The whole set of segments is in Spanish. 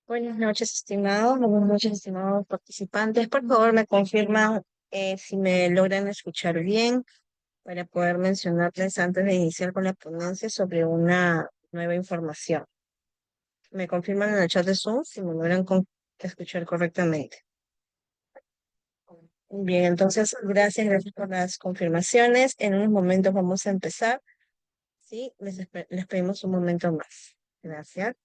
Buenas noches, estimados. Buenas noches, estimados participantes. Por favor, me confirman si me logran escuchar bien para poder mencionarles antes de iniciar con la ponencia sobre una nueva información. Me confirman en el chat de Zoom si me logran escuchar correctamente. Bien, entonces, gracias por las confirmaciones. En unos momentos vamos a empezar. Sí, les pedimos un momento más. Gracias.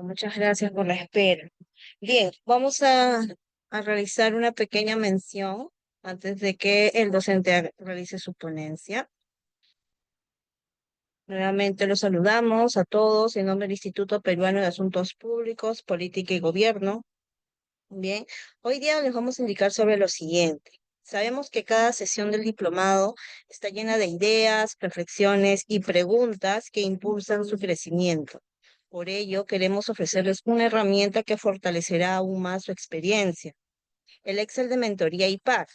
Muchas gracias por la espera. Bien, a realizar una pequeña mención antes de que el docente realice su ponencia. Nuevamente los saludamos a todos en nombre del Instituto Peruano de Asuntos Públicos, Política y Gobierno. Bien, hoy día les vamos a indicar sobre lo siguiente. Sabemos que cada sesión del diplomado está llena de ideas, reflexiones y preguntas que impulsan su crecimiento. Por ello, queremos ofrecerles una herramienta que fortalecerá aún más su experiencia, el Excel de Mentoría y PAR.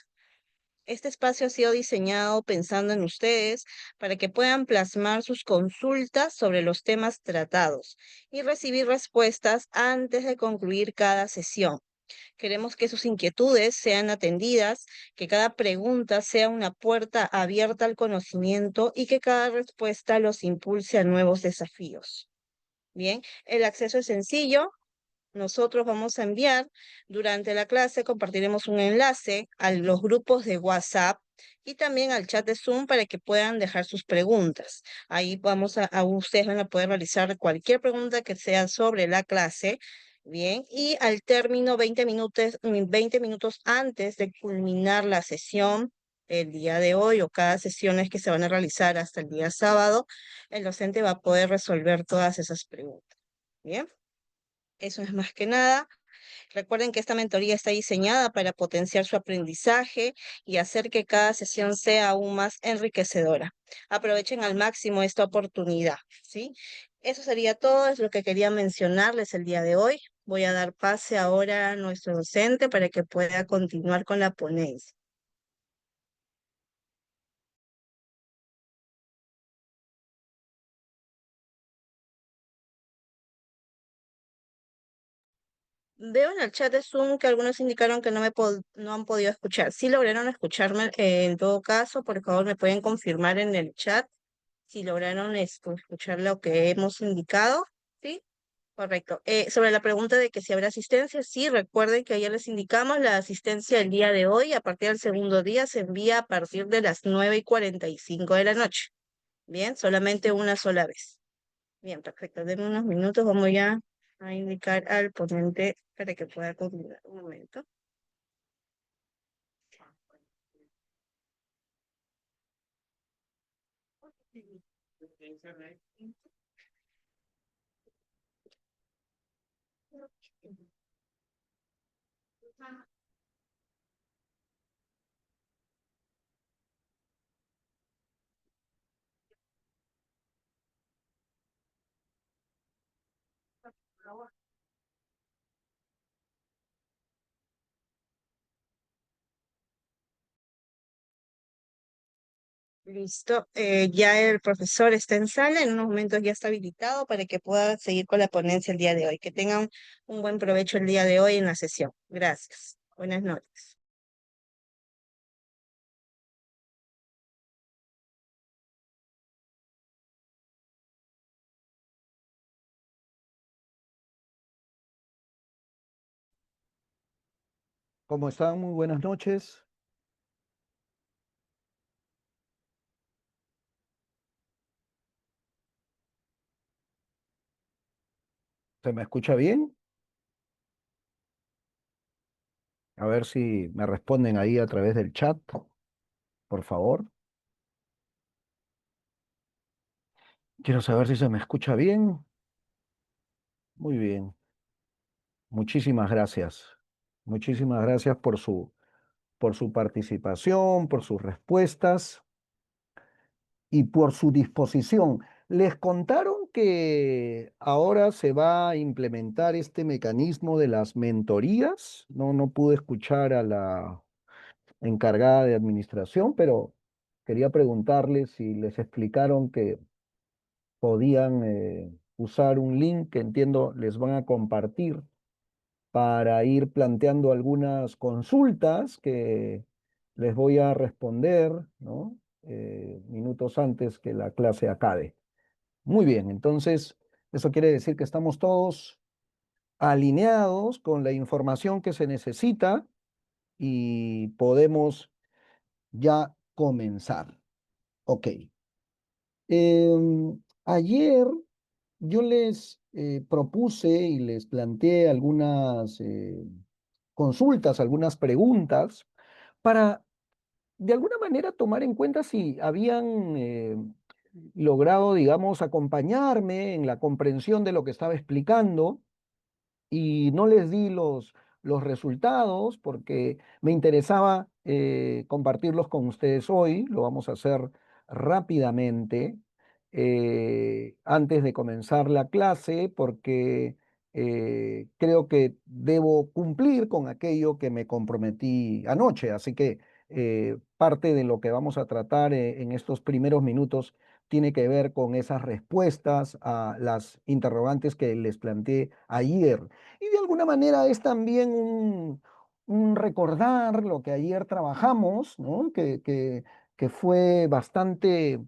Este espacio ha sido diseñado pensando en ustedes para que puedan plasmar sus consultas sobre los temas tratados y recibir respuestas antes de concluir cada sesión. Queremos que sus inquietudes sean atendidas, que cada pregunta sea una puerta abierta al conocimiento y que cada respuesta los impulse a nuevos desafíos. Bien, el acceso es sencillo. Nosotros vamos a enviar durante la clase, compartiremos un enlace a los grupos de WhatsApp y también al chat de Zoom para que puedan dejar sus preguntas. Ahí ustedes van a poder realizar cualquier pregunta que sea sobre la clase Bien, y al término 20 minutos antes de culminar la sesión el día de hoy o cada sesión es que se van a realizar hasta el día sábado, el docente va a poder resolver todas esas preguntas. Bien, eso es más que nada. Recuerden que esta mentoría está diseñada para potenciar su aprendizaje y hacer que cada sesión sea aún más enriquecedora. Aprovechen al máximo esta oportunidad, ¿sí? Eso sería todo, es lo que quería mencionarles el día de hoy. Voy a dar pase ahora a nuestro docente para que pueda continuar con la ponencia. Veo en el chat de Zoom que algunos indicaron que no han podido escuchar. Si lograron escucharme, en todo caso, por favor me pueden confirmar en el chat si lograron escuchar lo que hemos indicado, ¿sí? Correcto. Sobre la pregunta de que si habrá asistencia, sí, recuerden que ayer les indicamos la asistencia el día de hoy, a partir del segundo día se envía a partir de las 9:45 de la noche. Bien, solamente una sola vez. Bien, perfecto. Denme unos minutos, vamos ya a indicar al ponente para que pueda continuar. Un momento. Listo, ya el profesor está en sala, en unos momentos ya está habilitado para que pueda seguir con la ponencia el día de hoy. Que tengan un buen provecho el día de hoy en la sesión. Gracias. Buenas noches. ¿Cómo están? Muy buenas noches. ¿Se me escucha bien? A ver si me responden ahí a través del chat, por favor. Quiero saber si se me escucha bien. Muy bien. Muchísimas gracias. Muchísimas gracias por su participación, por sus respuestas y por su disposición. ¿Les contaron que ahora se va a implementar este mecanismo de las mentorías? No pude escuchar a la encargada de administración, pero quería preguntarles si les explicaron que podían usar un link que entiendo les van a compartir para ir planteando algunas consultas que les voy a responder, ¿no? Minutos antes que la clase acabe. Muy bien, entonces eso quiere decir que estamos todos alineados con la información que se necesita y podemos ya comenzar. Ok. Ayer yo les propuse y les planteé algunas consultas, algunas preguntas para de alguna manera tomar en cuenta si habían logrado, digamos, acompañarme en la comprensión de lo que estaba explicando y no les di los resultados porque me interesaba compartirlos con ustedes hoy. Lo vamos a hacer rápidamente antes de comenzar la clase porque creo que debo cumplir con aquello que me comprometí anoche. Así que parte de lo que vamos a tratar en estos primeros minutos tiene que ver con esas respuestas a las interrogantes que les planteé ayer. Y de alguna manera es también un recordar lo que ayer trabajamos, ¿no? Que fue bastante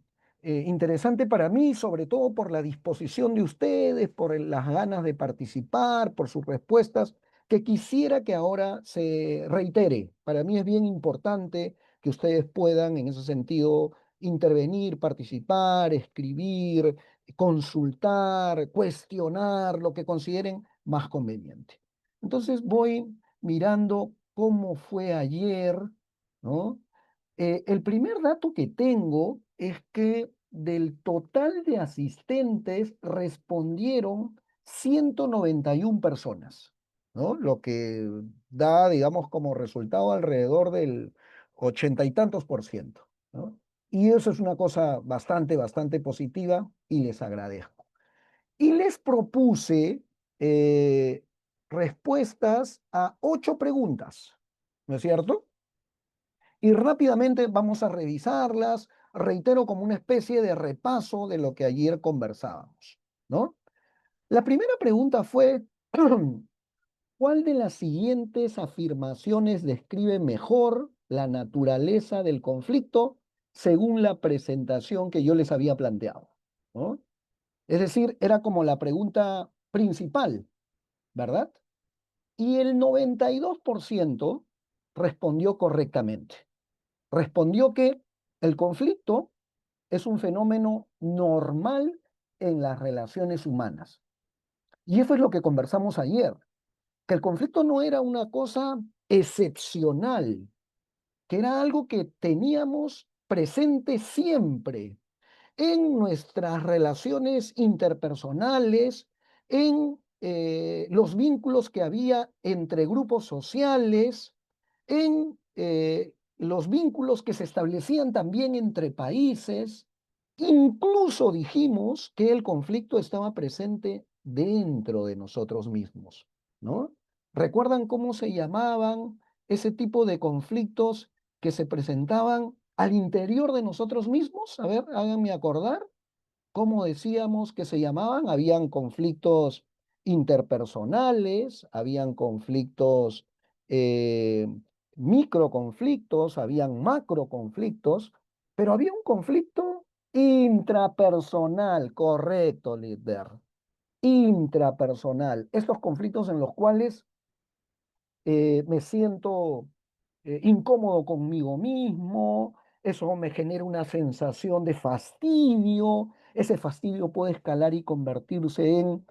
interesante para mí, sobre todo por la disposición de ustedes, por las ganas de participar, por sus respuestas, que quisiera que ahora se reitere. Para mí es bien importante que ustedes puedan, en ese sentido, intervenir, participar, escribir, consultar, cuestionar, lo que consideren más conveniente. Entonces voy mirando cómo fue ayer, ¿no? El primer dato que tengo es que del total de asistentes respondieron 191 personas, ¿no? Lo que da, digamos, como resultado alrededor del 80 y tantos por ciento, ¿no? Y eso es una cosa bastante, bastante positiva y les agradezco. Y les propuse eh, respuestas a 8 preguntas, ¿no es cierto? Y rápidamente vamos a revisarlas, reitero, como una especie de repaso de lo que ayer conversábamos, ¿no? La primera pregunta fue, ¿cuál de las siguientes afirmaciones describe mejor la naturaleza del conflicto según la presentación que yo les había planteado? ¿No? Es decir, era como la pregunta principal, ¿verdad? Y el 92% respondió correctamente. Respondió que el conflicto es un fenómeno normal en las relaciones humanas. Y eso es lo que conversamos ayer, que el conflicto no era una cosa excepcional, que era algo que teníamos presente siempre en nuestras relaciones interpersonales, en los vínculos que había entre grupos sociales, en los vínculos que se establecían también entre países. Incluso dijimos que el conflicto estaba presente dentro de nosotros mismos, ¿no? ¿Recuerdan cómo se llamaban ese tipo de conflictos que se presentaban al interior de nosotros mismos? A ver, háganme acordar cómo decíamos que se llamaban. Habían conflictos interpersonales, habían conflictos, eh, microconflictos, habían macroconflictos, pero había un conflicto intrapersonal, correcto, Lidber, intrapersonal. Estos conflictos en los cuales me siento incómodo conmigo mismo, eso me genera una sensación de fastidio, ese fastidio puede escalar y convertirse en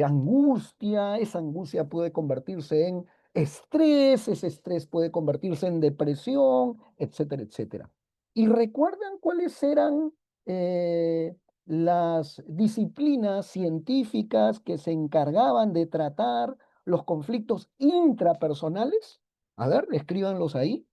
angustia, esa angustia puede convertirse en estrés, ese estrés puede convertirse en depresión, etcétera, etcétera. ¿Y recuerdan cuáles eran eh, las disciplinas científicas que se encargaban de tratar los conflictos intrapersonales? A ver, escríbanlos ahí.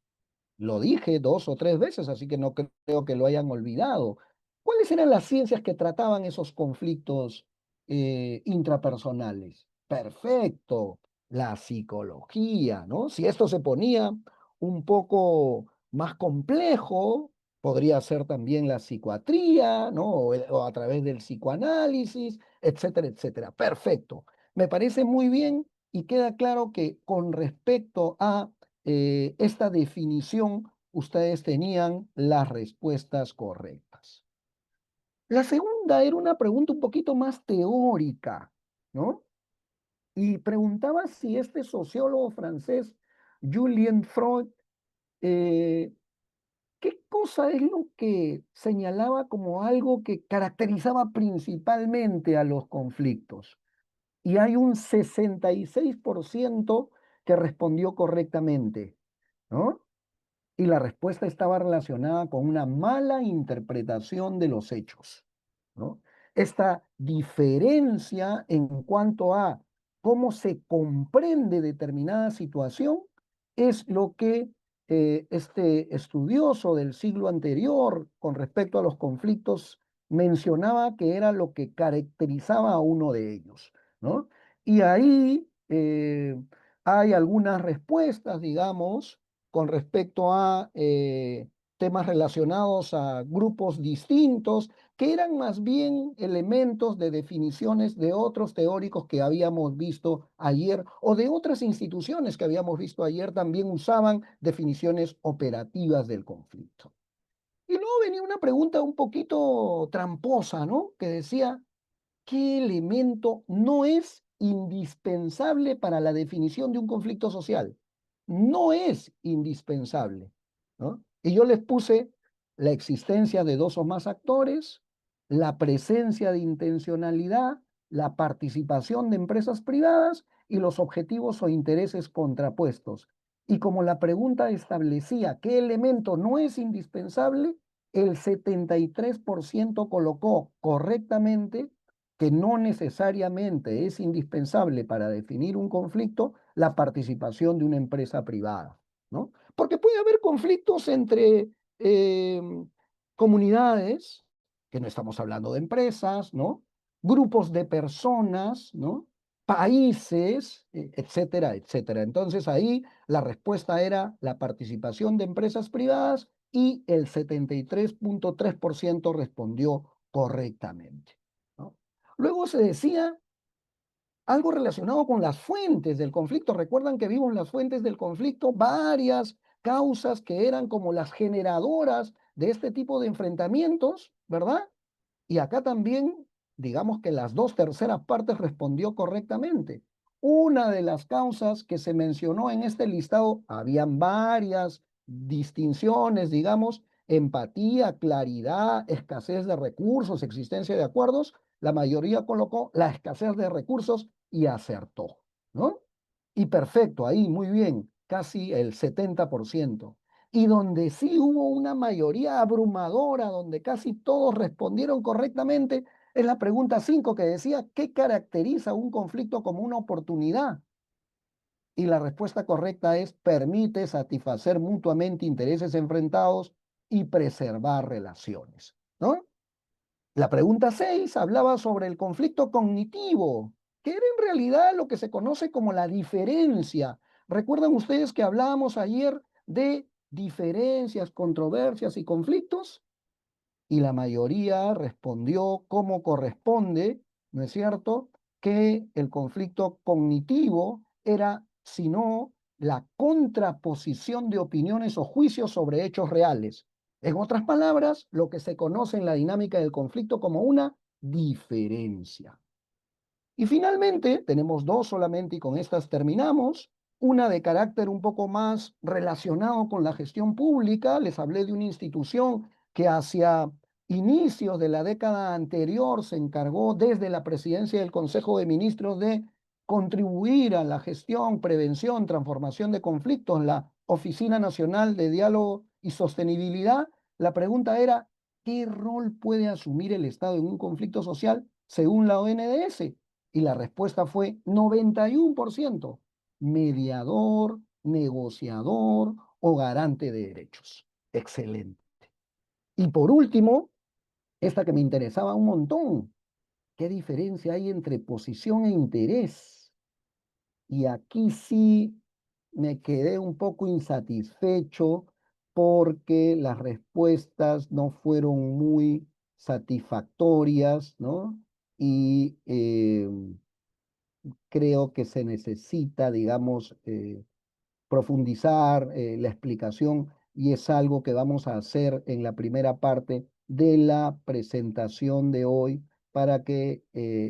Lo dije 2 o 3 veces, así que no creo que lo hayan olvidado. ¿Cuáles eran las ciencias que trataban esos conflictos intrapersonales? Perfecto, la psicología, ¿no? Si esto se ponía un poco más complejo, podría ser también la psiquiatría, ¿no? O a través del psicoanálisis, etcétera, etcétera. Perfecto. Me parece muy bien y queda claro que con respecto a esta definición, ustedes tenían las respuestas correctas. La segunda era una pregunta un poquito más teórica, ¿no? Y preguntaba si este sociólogo francés, Julien Freud, eh, ¿qué cosa es lo que señalaba como algo que caracterizaba principalmente a los conflictos? Y hay un 66% que respondió correctamente, ¿no? Y la respuesta estaba relacionada con una mala interpretación de los hechos, ¿no? Esta diferencia en cuanto a cómo se comprende determinada situación es lo que este estudioso del siglo anterior con respecto a los conflictos mencionaba que era lo que caracterizaba a uno de ellos, ¿no? Y ahí hay algunas respuestas, digamos, con respecto a temas relacionados a grupos distintos, que eran más bien elementos de definiciones de otros teóricos que habíamos visto ayer o de otras instituciones que habíamos visto ayer también usaban definiciones operativas del conflicto. Y luego venía una pregunta un poquito tramposa, ¿no? Que decía, ¿qué elemento no es indispensable para la definición de un conflicto social? No es indispensable, ¿no? Y yo les puse la existencia de dos o más actores, la presencia de intencionalidad la participación de empresas privadas y los objetivos o intereses contrapuestos. Y como la pregunta establecía qué elemento no es indispensable, el 73% colocó correctamente que no necesariamente es indispensable para definir un conflicto la participación de una empresa privada, ¿no? Porque puede haber conflictos entre comunidades, que no estamos hablando de empresas, ¿no? Grupos de personas, ¿no? Países, etcétera, etcétera. Entonces ahí la respuesta era la participación de empresas privadas y el 73.3% respondió correctamente, ¿no? Luego se decía algo relacionado con las fuentes del conflicto. Recuerdan que vimos las fuentes del conflicto, varias causas que eran como las generadoras de este tipo de enfrentamientos, ¿verdad? Y acá también, digamos que las dos terceras partes respondió correctamente. Una de las causas que se mencionó en este listado, habían varias distinciones, digamos, empatía, claridad, escasez de recursos, existencia de acuerdos. La mayoría colocó la escasez de recursos y acertó, ¿no? Y perfecto, ahí muy bien, casi el 70%. Y donde sí hubo una mayoría abrumadora, donde casi todos respondieron correctamente, es la pregunta 5 que decía, ¿qué caracteriza un conflicto como una oportunidad? Y la respuesta correcta es, permite satisfacer mutuamente intereses enfrentados y preservar relaciones, ¿no? La pregunta 6 hablaba sobre el conflicto cognitivo, que era en realidad lo que se conoce como la diferencia. ¿Recuerdan ustedes que hablábamos ayer de diferencias, controversias y conflictos? Y la mayoría respondió como corresponde, ¿no es cierto?, que el conflicto cognitivo era, sino, la contraposición de opiniones o juicios sobre hechos reales. En otras palabras, lo que se conoce en la dinámica del conflicto como una diferencia. Y finalmente, tenemos dos solamente y con estas terminamos. Una de carácter un poco más relacionado con la gestión pública. Les hablé de una institución que hacia inicios de la década anterior se encargó desde la presidencia del Consejo de Ministros de contribuir a la gestión, prevención, transformación de conflictos, la Oficina Nacional de Diálogo y Sostenibilidad. La pregunta era, ¿qué rol puede asumir el Estado en un conflicto social según la ONDS? Y la respuesta fue 91%, mediador, negociador o garante de derechos. Excelente. Y por último, esta que me interesaba un montón, ¿qué diferencia hay entre posición e interés? Y aquí sí me quedé un poco insatisfecho porque las respuestas no fueron muy satisfactorias, ¿no? Y creo que se necesita, digamos, profundizar la explicación y es algo que vamos a hacer en la primera parte de la presentación de hoy para que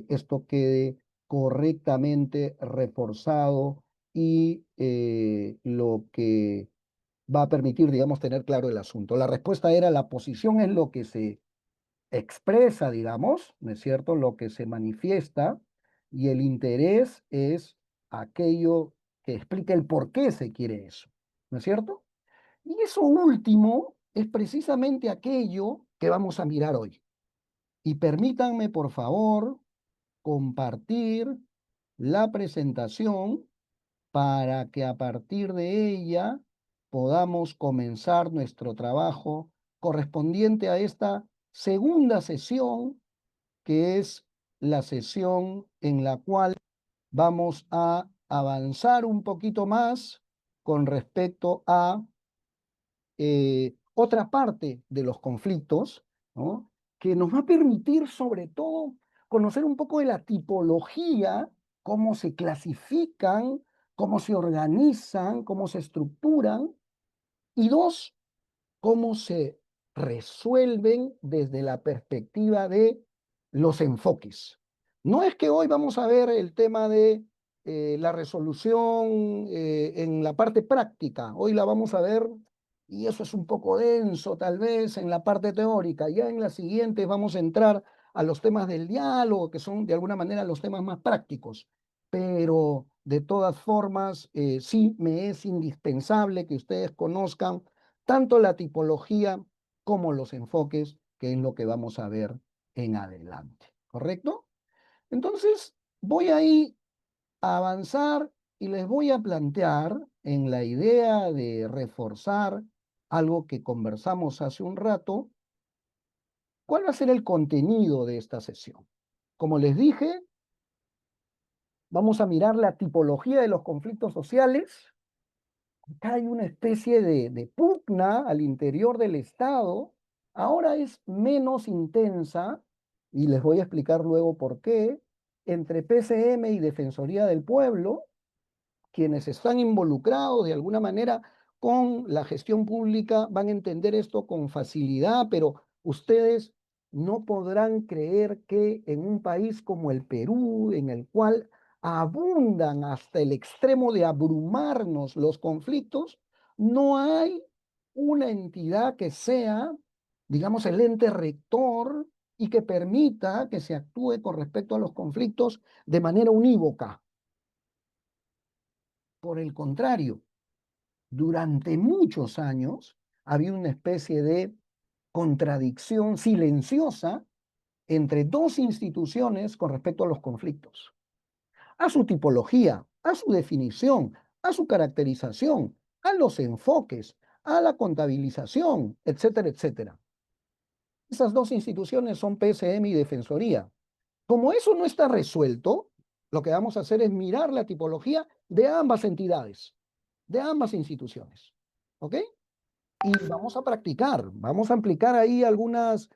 esto quede correctamente reforzado y lo que va a permitir, digamos, tener claro el asunto. La respuesta era la posición es lo que se expresa, digamos, ¿no es cierto?, lo que se manifiesta, y el interés es aquello que explica el por qué se quiere eso, ¿no es cierto? Y eso último es precisamente aquello que vamos a mirar hoy. Y permítanme, por favor, compartir la presentación para que a partir de ella podamos comenzar nuestro trabajo correspondiente a esta segunda sesión, que es la sesión en la cual vamos a avanzar un poquito más con respecto a otra parte de los conflictos, ¿no?, que nos va a permitir sobre todo conocer un poco de la tipología, cómo se clasifican, cómo se organizan, cómo se estructuran, y dos, cómo se resuelven desde la perspectiva de los enfoques. No es que hoy vamos a ver el tema de la resolución en la parte práctica, hoy la vamos a ver, y eso es un poco denso tal vez en la parte teórica, ya en la siguiente vamos a entrar a los temas del diálogo, que son de alguna manera los temas más prácticos. Pero de todas formas, sí me es indispensable que ustedes conozcan tanto la tipología como los enfoques, que es lo que vamos a ver en adelante. ¿Correcto? Entonces, voy ahí a avanzar y les voy a plantear en la idea de reforzar algo que conversamos hace un rato, cuál va a ser el contenido de esta sesión. Como les dije, vamos a mirar la tipología de los conflictos sociales. Acá hay una especie de pugna al interior del Estado. Ahora es menos intensa, y les voy a explicar luego por qué, entre PCM y Defensoría del Pueblo, quienes están involucrados de alguna manera con la gestión pública van a entender esto con facilidad, pero ustedes no podrán creer que en un país como el Perú, en el cual abundan hasta el extremo de abrumarnos los conflictos, no hay una entidad que sea, digamos, el ente rector y que permita que se actúe con respecto a los conflictos de manera unívoca. Por el contrario, durante muchos años había una especie de contradicción silenciosa entre dos instituciones con respecto a los conflictos, a su tipología, a su definición, a su caracterización, a los enfoques, a la contabilización, etcétera, etcétera. Esas dos instituciones son PSM y Defensoría. Como eso no está resuelto, lo que vamos a hacer es mirar la tipología de ambas entidades, de ambas instituciones. ¿Ok? Y vamos a practicar, vamos a aplicar ahí algunas,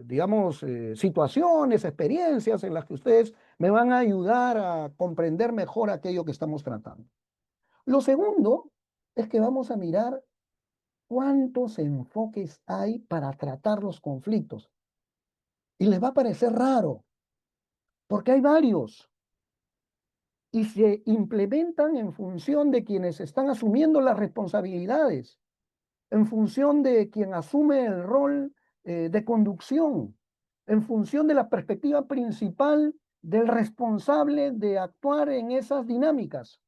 digamos, situaciones, experiencias en las que ustedes me van a ayudar a comprender mejor aquello que estamos tratando. Lo segundo es que vamos a mirar cuántos enfoques hay para tratar los conflictos. Y les va a parecer raro, porque hay varios y se implementan en función de quienes están asumiendo las responsabilidades, en función de quien asume el rol de conducción, en función de la perspectiva principal del responsable de actuar en esas dinámicas.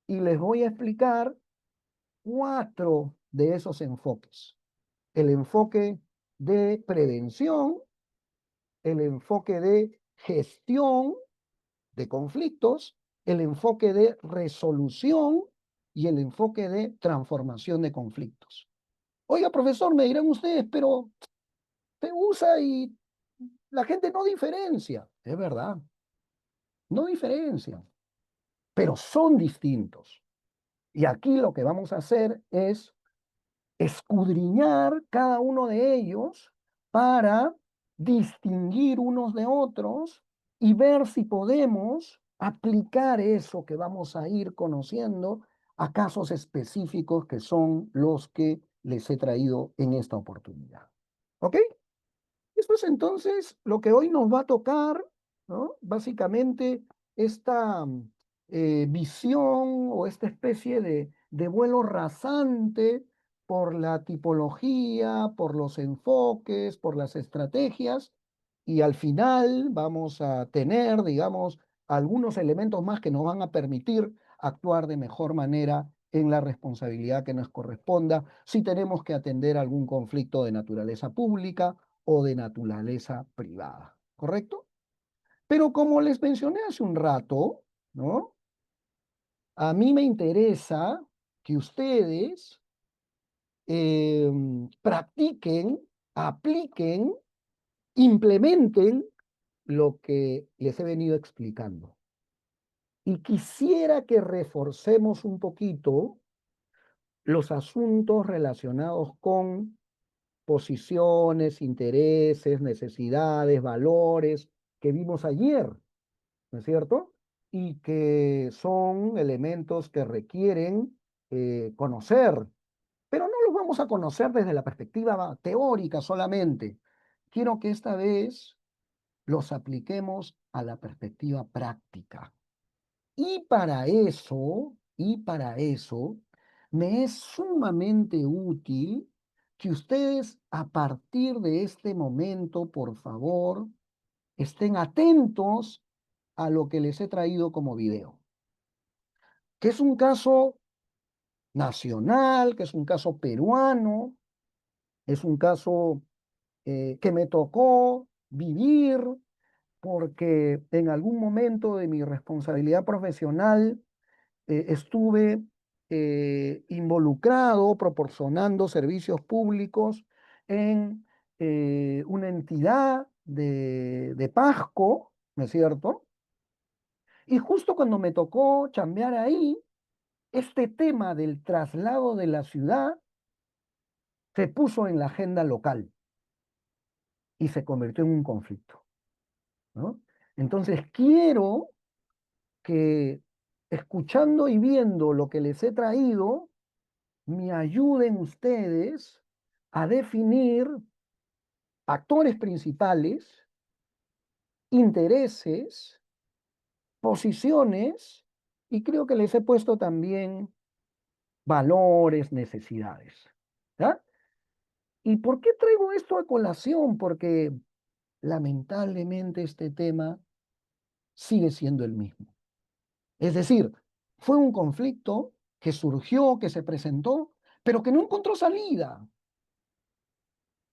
Y les voy a explicar cuatro de esos enfoques. El enfoque de prevención, el enfoque de gestión de conflictos, el enfoque de resolución y el enfoque de transformación de conflictos. Oiga, profesor, me dirán ustedes, pero se usa y la gente no diferencia. Es verdad, no diferencian, pero son distintos. Y aquí lo que vamos a hacer es escudriñar cada uno de ellos para distinguir unos de otros y ver si podemos aplicar eso que vamos a ir conociendo a casos específicos que son los que les he traído en esta oportunidad. ¿Ok? Eso es entonces lo que hoy nos va a tocar, ¿no? Básicamente esta visión o esta especie de vuelo rasante por la tipología, por los enfoques, por las estrategias, y al final vamos a tener, digamos, algunos elementos más que nos van a permitir actuar de mejor manera en la responsabilidad que nos corresponda si tenemos que atender algún conflicto de naturaleza pública o de naturaleza privada, ¿correcto? Pero como les mencioné hace un rato, ¿no? A mí me interesa que ustedes practiquen, apliquen, implementen lo que les he venido explicando. Y quisiera que reforcemos un poquito los asuntos relacionados con posiciones, intereses, necesidades, valores que vimos ayer, ¿no es cierto? Y que son elementos que requieren conocer, pero no los vamos a conocer desde la perspectiva teórica solamente. Quiero que esta vez los apliquemos a la perspectiva práctica. Y para eso, me es sumamente útil que ustedes a partir de este momento, por favor, estén atentos a lo que les he traído como video, que es un caso nacional, que es un caso peruano, es un caso que me tocó vivir porque en algún momento de mi responsabilidad profesional estuve involucrado proporcionando servicios públicos en una entidad de Pasco, ¿no es cierto? Y justo cuando me tocó chambear ahí, este tema del traslado de la ciudad se puso en la agenda local y se convirtió en un conflicto, ¿no? Entonces quiero que escuchando y viendo lo que les he traído, me ayuden ustedes a definir actores principales, intereses, posiciones, y creo que les he puesto también valores, necesidades. ¿Ya? ¿Y por qué traigo esto a colación? Porque lamentablemente este tema sigue siendo el mismo. Es decir, fue un conflicto que surgió, que se presentó, pero que no encontró salida,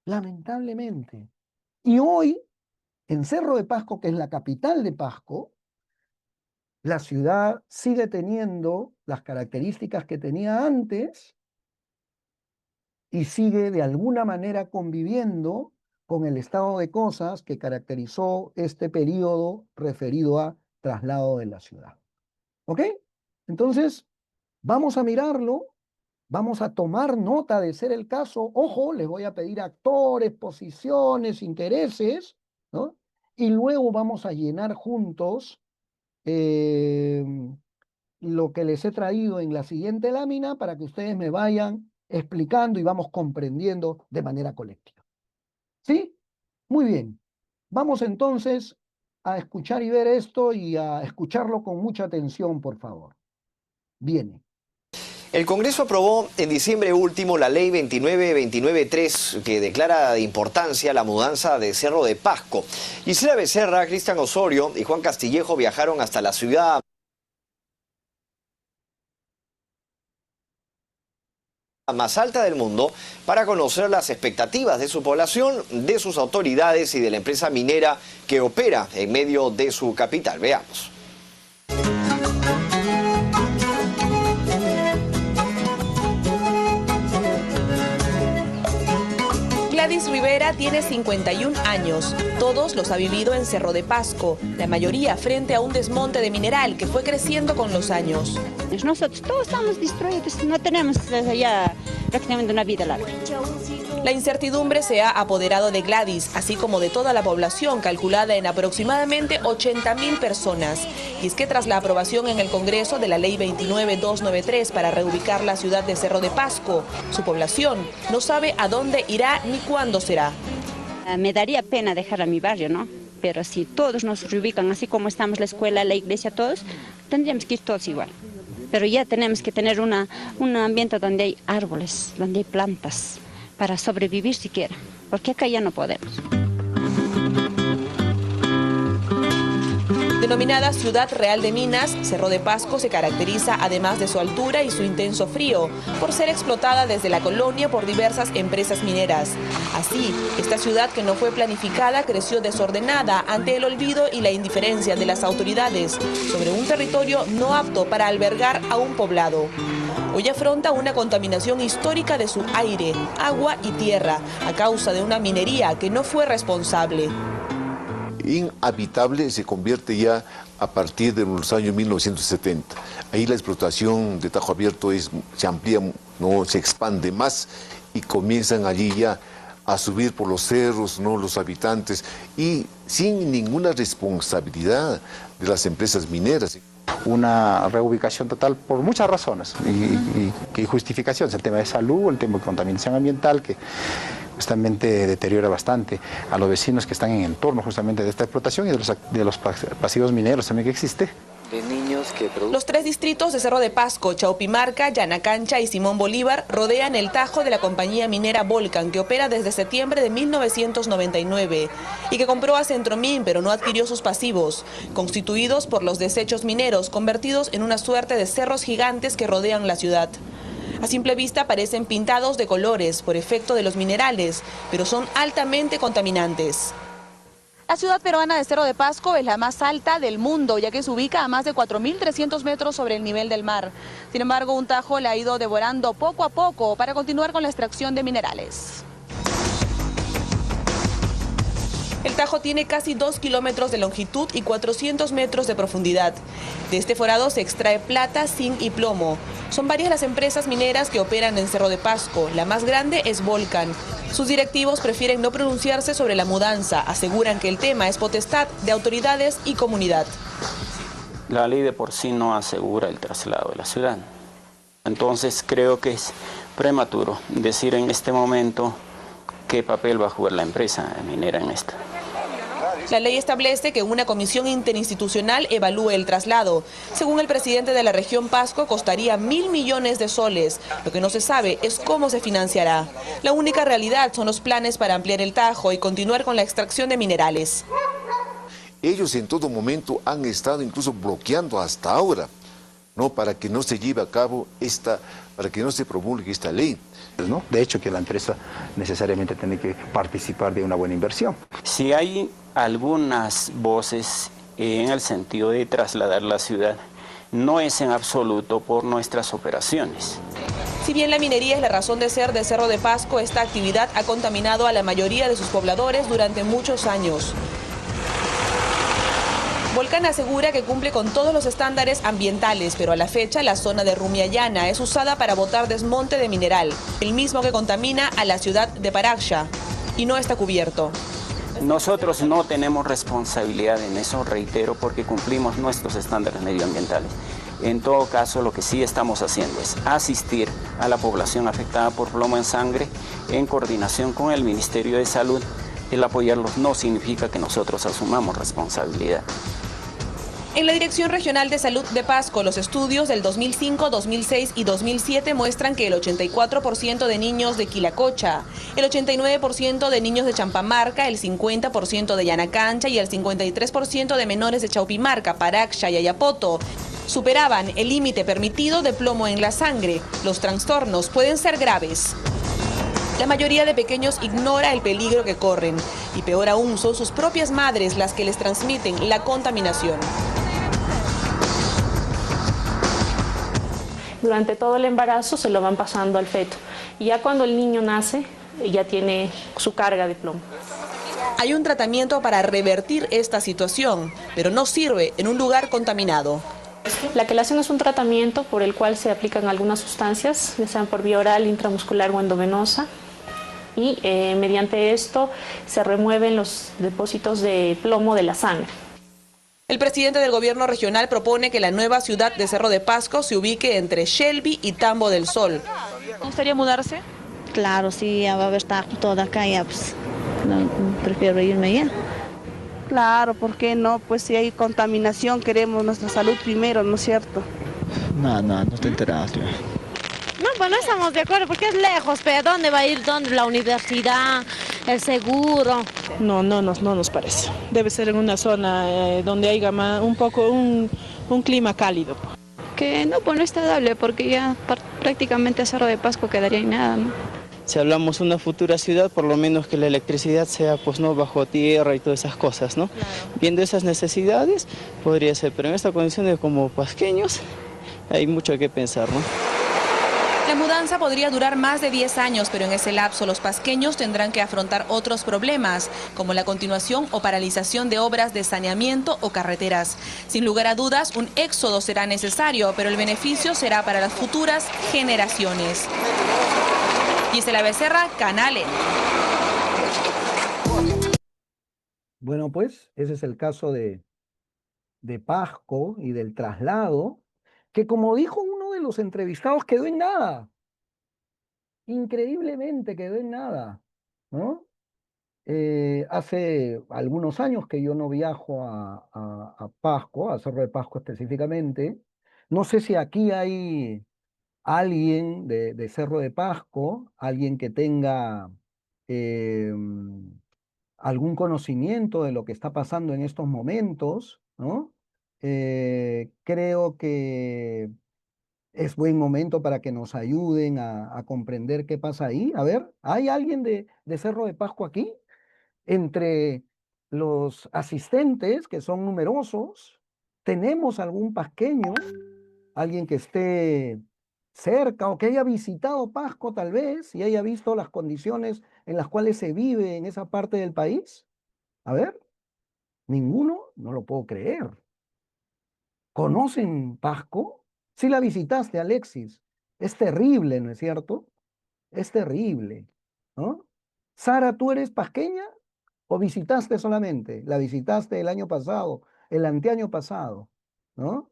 lamentablemente. Y hoy, en Cerro de Pasco, que es la capital de Pasco, la ciudad sigue teniendo las características que tenía antes y sigue de alguna manera conviviendo con el estado de cosas que caracterizó este periodo referido a traslado de la ciudad. ¿Ok? Entonces, vamos a mirarlo, vamos a tomar nota de ser el caso. Ojo, les voy a pedir actores, posiciones, intereses, ¿no? Y luego vamos a llenar juntos eh, lo que les he traído en la siguiente lámina para que ustedes me vayan explicando y vamos comprendiendo de manera colectiva. ¿Sí? Muy bien. Vamos entonces a escuchar y ver esto y a escucharlo con mucha atención, por favor. Viene. El Congreso aprobó en diciembre último la Ley 29293 que declara de importancia la mudanza de Cerro de Pasco. Gisela Becerra, Cristian Osorio y Juan Castillejo viajaron hasta la ciudad más alta del mundo para conocer las expectativas de su población, de sus autoridades y de la empresa minera que opera en medio de su capital. Veamos. Gladys Rivera tiene 51 años. Todos los ha vivido en Cerro de Pasco, la mayoría frente a un desmonte de mineral que fue creciendo con los años. Nosotros todos estamos destruidos, no tenemos ya prácticamente una vida larga. La incertidumbre se ha apoderado de Gladys, así como de toda la población, calculada en aproximadamente 80.000 personas. Y es que tras la aprobación en el Congreso de la Ley 29293 para reubicar la ciudad de Cerro de Pasco, su población no sabe a dónde irá ni cuándo será. Me daría pena dejar a mi barrio, ¿no? Pero si todos nos reubican así como estamos, la escuela, la iglesia, todos, tendríamos que ir todos igual. Pero ya tenemos que tener un ambiente donde hay árboles, donde hay plantas, para sobrevivir siquiera, porque acá ya no podemos. Denominada Ciudad Real de Minas, Cerro de Pasco se caracteriza, además de su altura y su intenso frío, por ser explotada desde la colonia por diversas empresas mineras. Así, esta ciudad que no fue planificada creció desordenada ante el olvido y la indiferencia de las autoridades sobre un territorio no apto para albergar a un poblado. Hoy afronta una contaminación histórica de su aire, agua y tierra, a causa de una minería que no fue responsable. Inhabitable se convierte ya a partir de los años 1970. Ahí la explotación de Tajo Abierto se amplía, ¿no? Se expande más y comienzan allí ya a subir por los cerros, ¿no? Los habitantes, y sin ninguna responsabilidad de las empresas mineras. Una reubicación total por muchas razones y justificaciones, el tema de salud, el tema de contaminación ambiental, que justamente deteriora bastante a los vecinos que están en entorno justamente de esta explotación y de los pasivos mineros también que existe. de niños que producen. Los 3 distritos de Cerro de Pasco, Chaupimarca, Yanacancha y Simón Bolívar rodean el tajo de la compañía minera Volcan, que opera desde septiembre de 1999 y que compró a Centromin, pero no adquirió sus pasivos, constituidos por los desechos mineros convertidos en una suerte de cerros gigantes que rodean la ciudad. A simple vista parecen pintados de colores por efecto de los minerales, pero son altamente contaminantes. La ciudad peruana de Cerro de Pasco es la más alta del mundo, ya que se ubica a más de 4.300 metros sobre el nivel del mar. Sin embargo, un tajo la ha ido devorando poco a poco para continuar con la extracción de minerales. El tajo tiene casi 2 kilómetros de longitud y 400 metros de profundidad. De este forado se extrae plata, zinc y plomo. Son varias las empresas mineras que operan en Cerro de Pasco. La más grande es Volcan. Sus directivos prefieren no pronunciarse sobre la mudanza. Aseguran que el tema es potestad de autoridades y comunidad. La ley de por sí no asegura el traslado de la ciudad. Entonces creo que es prematuro decir en este momento qué papel va a jugar la empresa minera en esto. La ley establece que una comisión interinstitucional evalúe el traslado. Según el presidente de la región Pasco, costaría 1.000 millones de soles. Lo que no se sabe es cómo se financiará. La única realidad son los planes para ampliar el tajo y continuar con la extracción de minerales. Ellos en todo momento han estado incluso bloqueando hasta ahora, ¿no? Para que no se lleve a cabo para que no se promulgue esta ley. ¿No? De hecho, que la empresa necesariamente tiene que participar de una buena inversión. Si hay algunas voces en el sentido de trasladar la ciudad, no es en absoluto por nuestras operaciones. Si bien la minería es la razón de ser de Cerro de Pasco, esta actividad ha contaminado a la mayoría de sus pobladores durante muchos años. Volcan asegura que cumple con todos los estándares ambientales, pero a la fecha la zona de Rumiallana es usada para botar desmonte de mineral, el mismo que contamina a la ciudad de Paraxá, y no está cubierto. Nosotros no tenemos responsabilidad en eso, reitero, porque cumplimos nuestros estándares medioambientales. En todo caso, lo que sí estamos haciendo es asistir a la población afectada por plomo en sangre en coordinación con el Ministerio de Salud. El apoyarlos no significa que nosotros asumamos responsabilidad. En la Dirección Regional de Salud de Pasco, los estudios del 2005, 2006 y 2007 muestran que el 84% de niños de Quilacocha, el 89% de niños de Champamarca, el 50% de Yanacancha y el 53% de menores de Chaupimarca, Paraxá y Ayapoto superaban el límite permitido de plomo en la sangre. Los trastornos pueden ser graves. La mayoría de pequeños ignora el peligro que corren y peor aún son sus propias madres las que les transmiten la contaminación. Durante todo el embarazo se lo van pasando al feto y ya cuando el niño nace ya tiene su carga de plomo. Hay un tratamiento para revertir esta situación, pero no sirve en un lugar contaminado. La quelación es un tratamiento por el cual se aplican algunas sustancias, ya sean por vía oral, intramuscular o endovenosa, y mediante esto se remueven los depósitos de plomo de la sangre. El presidente del gobierno regional propone que la nueva ciudad de Cerro de Pasco se ubique entre Shelby y Tambo del Sol. ¿Le gustaría mudarse? Claro, sí, ya va a estar todo acá, ya pues, no, prefiero irme ya. Claro, ¿por qué no? Pues si hay contaminación, queremos nuestra salud primero, ¿no es cierto? No estoy enterado. Tío. No, pues no estamos de acuerdo, porque es lejos, pero ¿dónde va a ir? ¿Dónde? La universidad, el seguro. No nos parece. Debe ser en una zona donde haya un clima cálido. Que no, pues no está dable, porque ya prácticamente Cerro de Pasco quedaría en nada, ¿no? Si hablamos de una futura ciudad, por lo menos que la electricidad sea pues no bajo tierra y todas esas cosas, ¿no? Claro. Viendo esas necesidades, podría ser, pero en esta condición de como pasqueños, hay mucho que pensar, ¿no? La mudanza podría durar más de 10 años, pero en ese lapso los pasqueños tendrán que afrontar otros problemas, como la continuación o paralización de obras de saneamiento o carreteras. Sin lugar a dudas, un éxodo será necesario, pero el beneficio será para las futuras generaciones. Gisela Becerra, Canal N. Bueno, pues ese es el caso de Pasco y del traslado, que como dijo uno de los entrevistados, quedó en nada. Increíblemente quedó en nada, ¿no? Hace algunos años que yo no viajo a Pasco, a Cerro de Pasco específicamente. No sé si aquí hay alguien de Cerro de Pasco, alguien que tenga eh, algún conocimiento de lo que está pasando en estos momentos, ¿no? Creo que es buen momento para que nos ayuden a comprender qué pasa ahí. A ver, ¿hay alguien de Cerro de Pasco aquí? Entre los asistentes, que son numerosos, ¿tenemos algún pasqueño, alguien que esté cerca o que haya visitado Pasco tal vez y haya visto las condiciones en las cuales se vive en esa parte del país? A ver, ninguno, no lo puedo creer. ¿Conocen Pasco? Sí la visitaste, Alexis. Es terrible, ¿no es cierto? Es terrible, ¿no? Sara, ¿tú eres pasqueña o visitaste solamente? La visitaste el año pasado, el anteaño pasado, ¿no?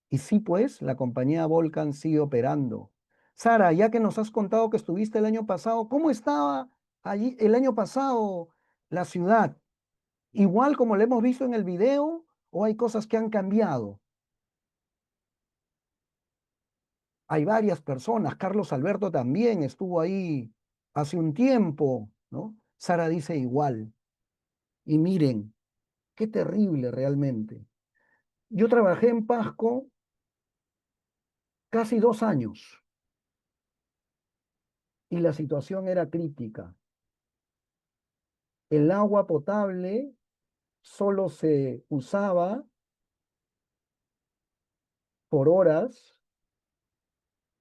Y sí, pues, la compañía Volcan sigue operando. Sara, ya que nos has contado que estuviste el año pasado, ¿cómo estaba allí el año pasado la ciudad? ¿Igual como lo hemos visto en el video o hay cosas que han cambiado? Hay varias personas, Carlos Alberto también estuvo ahí hace un tiempo, ¿no? Sara dice igual. Y miren, qué terrible realmente. Yo trabajé en Pasco casi 2 años y la situación era crítica. El agua potable solo se usaba por horas.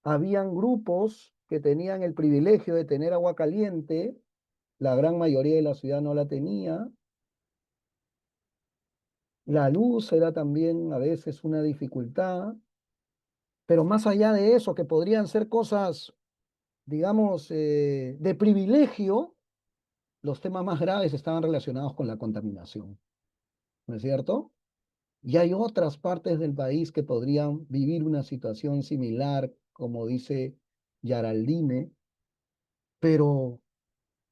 Habían grupos que tenían el privilegio de tener agua caliente. La gran mayoría de la ciudad no la tenía. La luz era también a veces una dificultad. Pero más allá de eso, que podrían ser cosas, digamos, de privilegio, los temas más graves estaban relacionados con la contaminación, ¿no es cierto? Y hay otras partes del país que podrían vivir una situación similar, como dice Yaraldine, pero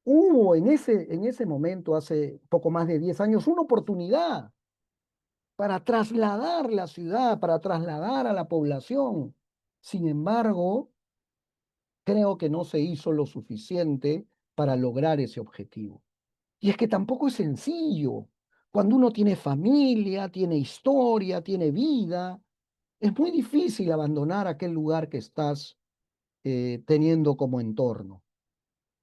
hubo en ese momento, hace poco más de 10 años, una oportunidad para trasladar la ciudad, para trasladar a la población. Sin embargo, creo que no se hizo lo suficiente para lograr ese objetivo. Y es que tampoco es sencillo. Cuando uno tiene familia, tiene historia, tiene vida, es muy difícil abandonar aquel lugar que estás teniendo como entorno.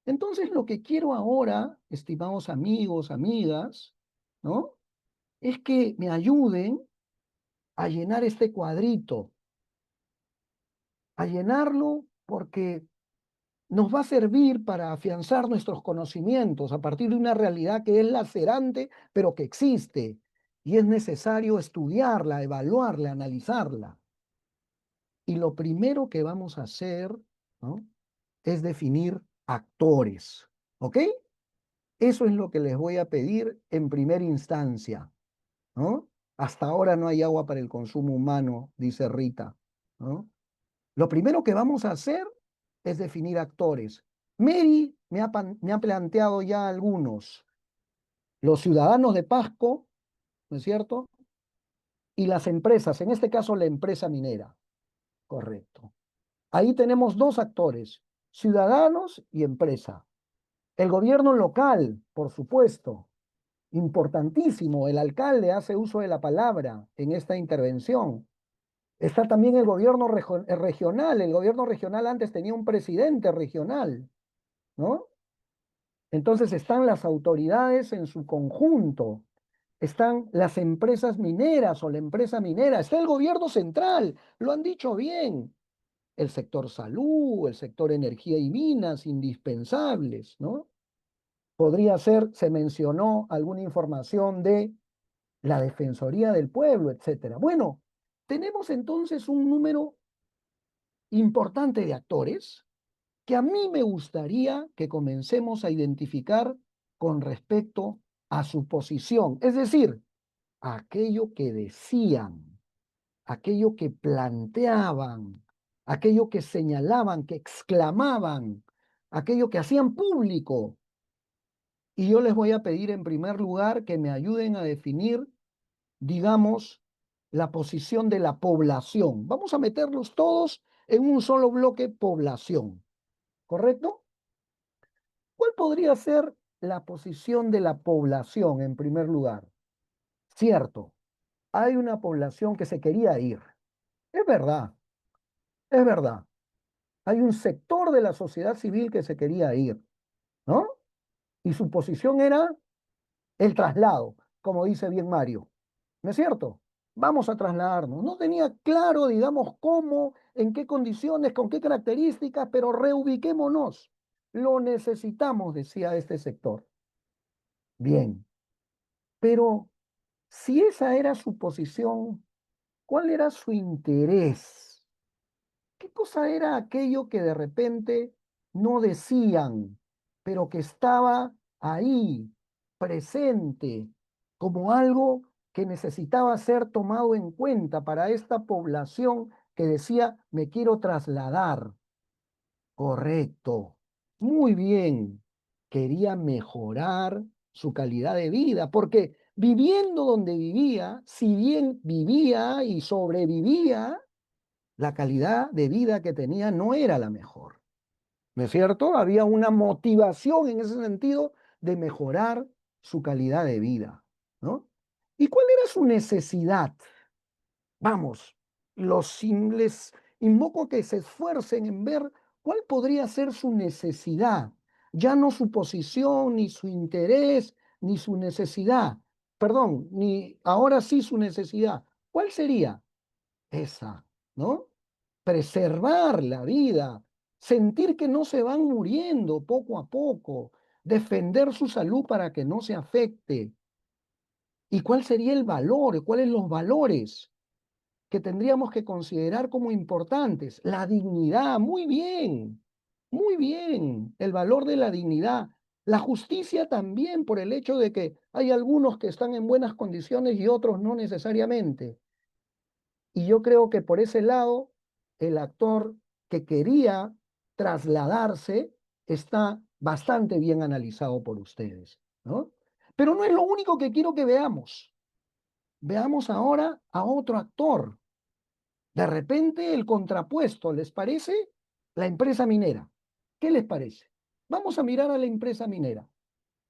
Entonces, lo que quiero ahora, estimados amigos, amigas, ¿no? Es que me ayuden a llenar este cuadrito, a llenarlo porque nos va a servir para afianzar nuestros conocimientos a partir de una realidad que es lacerante, pero que existe, y es necesario estudiarla, evaluarla, analizarla. Y lo primero que vamos a hacer, ¿no? Es definir actores, ¿ok? Eso es lo que les voy a pedir en primera instancia, ¿no? Hasta ahora no hay agua para el consumo humano, dice Rita, ¿no? Lo primero que vamos a hacer es definir actores. Mary me ha planteado ya algunos. Los ciudadanos de Pasco, ¿no es cierto? Y las empresas, en este caso la empresa minera. Correcto. Ahí tenemos dos actores, ciudadanos y empresa. El gobierno local, por supuesto, importantísimo. El alcalde hace uso de la palabra en esta intervención. Está también el gobierno regional. El gobierno regional antes tenía un presidente regional, ¿no? Entonces están las autoridades en su conjunto, están las empresas mineras o la empresa minera, está el gobierno central, lo han dicho bien, el sector salud, el sector energía y minas, indispensables, ¿no? Podría ser, se mencionó alguna información de la Defensoría del Pueblo, etcétera. Bueno, tenemos entonces un número importante de actores que a mí me gustaría que comencemos a identificar con respecto a su posición, es decir, a aquello que decían, aquello que planteaban, aquello que señalaban, que exclamaban, aquello que hacían público Y yo les voy a pedir en primer lugar que me ayuden a definir, digamos, la posición de la población. Vamos a meterlos todos en un solo bloque población, ¿correcto? ¿Cuál podría ser la posición de la población en primer lugar? Cierto, hay una población que se quería ir. Es verdad, es verdad. Hay un sector de la sociedad civil que se quería ir, ¿no? Y su posición era el traslado, como dice bien Mario. ¿No es cierto? Vamos a trasladarnos. No tenía claro, digamos, cómo, en qué condiciones, con qué características, pero reubiquémonos. Lo necesitamos, decía este sector. Bien, pero si esa era su posición, ¿cuál era su interés? ¿Qué cosa era aquello que de repente no decían, pero que estaba ahí, presente, como algo que necesitaba ser tomado en cuenta para esta población que decía, me quiero trasladar? Correcto, muy bien. Quería mejorar su calidad de vida, porque viviendo donde vivía, si bien vivía y sobrevivía, la calidad de vida que tenía no era la mejor. ¿No es cierto? Había una motivación en ese sentido de mejorar su calidad de vida, ¿no? ¿Y cuál era su necesidad? Vamos, les invoco que se esfuercen en ver cuál podría ser su necesidad, ya no su posición, ni su interés, ni su necesidad, perdón, ni ahora sí su necesidad. ¿Cuál sería? Esa, ¿no? Preservar la vida, sentir que no se van muriendo poco a poco, defender su salud para que no se afecte. ¿Y cuál sería el valor? ¿Cuáles los valores que tendríamos que considerar como importantes? La dignidad, muy bien, el valor de la dignidad. La justicia también, por el hecho de que hay algunos que están en buenas condiciones y otros no necesariamente. Y yo creo que por ese lado, el actor que quería trasladarse está bastante bien analizado por ustedes, ¿no? Pero no es lo único que quiero que veamos. Veamos ahora a otro actor. De repente el contrapuesto, ¿les parece? La empresa minera. ¿Qué les parece? Vamos a mirar a la empresa minera.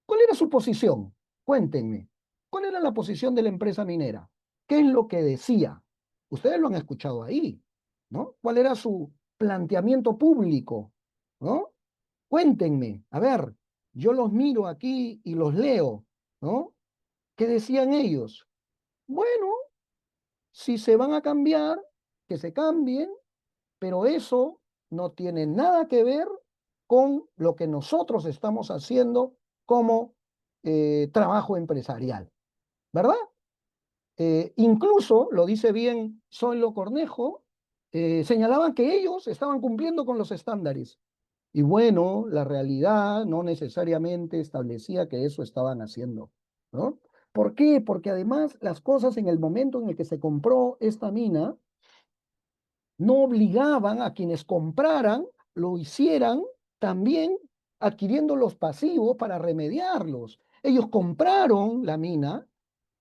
¿Cuál era su posición? Cuéntenme. ¿Cuál era la posición de la empresa minera? ¿Qué es lo que decía? Ustedes lo han escuchado ahí, ¿no? ¿Cuál era su planteamiento público? ¿No? Cuéntenme. A ver, yo los miro aquí y los leo, ¿no? ¿Qué decían ellos? Bueno, si se van a cambiar, que se cambien, pero eso no tiene nada que ver con lo que nosotros estamos haciendo como trabajo empresarial, ¿verdad? Incluso, lo dice bien Zoilo Cornejo, señalaban que ellos estaban cumpliendo con los estándares. Y bueno, la realidad no necesariamente establecía que eso estaban haciendo, ¿no? ¿Por qué? Porque además las cosas en el momento en el que se compró esta mina no obligaban a quienes compraran, lo hicieran también adquiriendo los pasivos para remediarlos. Ellos compraron la mina,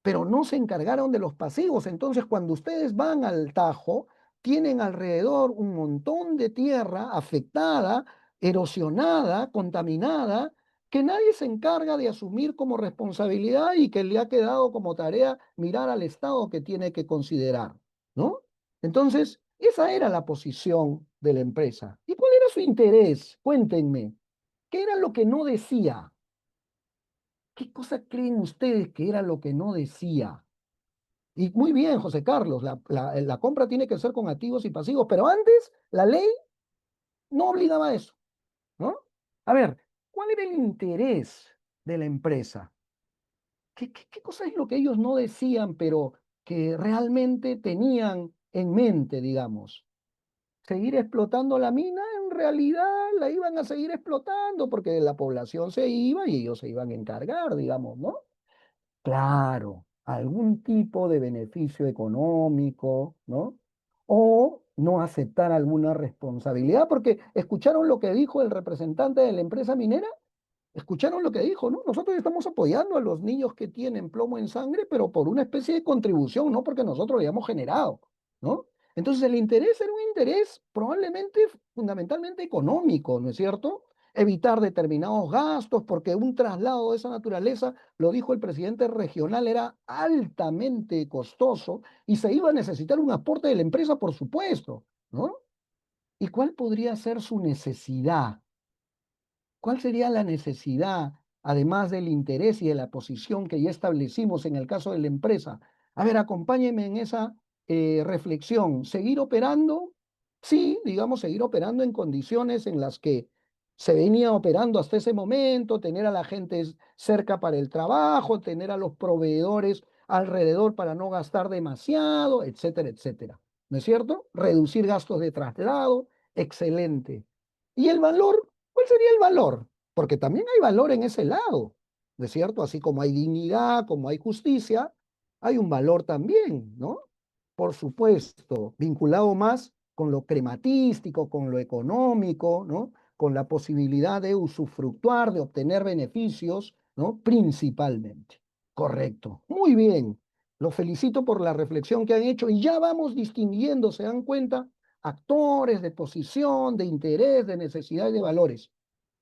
pero no se encargaron de los pasivos. Entonces, cuando ustedes van al Tajo, tienen alrededor un montón de tierra afectada, erosionada, contaminada, que nadie se encarga de asumir como responsabilidad y que le ha quedado como tarea mirar al Estado que tiene que considerar, ¿no? Entonces, esa era la posición de la empresa. ¿Y cuál era su interés? Cuéntenme. ¿Qué era lo que no decía? ¿Qué cosa creen ustedes que era lo que no decía? Y muy bien, José Carlos, la compra tiene que ser con activos y pasivos, pero antes la ley no obligaba a eso, ¿no? A ver, ¿cuál era el interés de la empresa? ¿Qué cosa es lo que ellos no decían, pero que realmente tenían en mente, digamos? ¿Seguir explotando la mina? En realidad la iban a seguir explotando porque la población se iba y ellos se iban a encargar, digamos, ¿no? Claro, algún tipo de beneficio económico, ¿no? O no aceptar alguna responsabilidad, porque escucharon lo que dijo el representante de la empresa minera. ¿Escucharon lo que dijo, no? Nosotros estamos apoyando a los niños que tienen plomo en sangre, pero por una especie de contribución, no porque nosotros lo hayamos generado, ¿no? Entonces el interés era un interés probablemente fundamentalmente económico, ¿no es cierto? Evitar determinados gastos, porque un traslado de esa naturaleza, lo dijo el presidente regional, era altamente costoso y se iba a necesitar un aporte de la empresa, por supuesto, ¿no? ¿Y cuál podría ser su necesidad? ¿Cuál sería la necesidad, además del interés y de la posición que ya establecimos en el caso de la empresa? A ver, acompáñenme en esa reflexión. ¿Seguir operando? Sí, digamos, seguir operando en condiciones en las que se venía operando hasta ese momento, tener a la gente cerca para el trabajo, tener a los proveedores alrededor para no gastar demasiado, etcétera, etcétera. ¿No es cierto? Reducir gastos de traslado, excelente. ¿Y el valor? ¿Cuál sería el valor? Porque también hay valor en ese lado, ¿no es cierto? Así como hay dignidad, como hay justicia, hay un valor también, ¿no? Por supuesto, vinculado más con lo crematístico, con lo económico, ¿no? Con la posibilidad de usufructuar, de obtener beneficios, ¿no? Principalmente. Correcto. Muy bien. Los felicito por la reflexión que han hecho y ya vamos distinguiendo, ¿se dan cuenta? Actores de posición, de interés, de necesidad y de valores.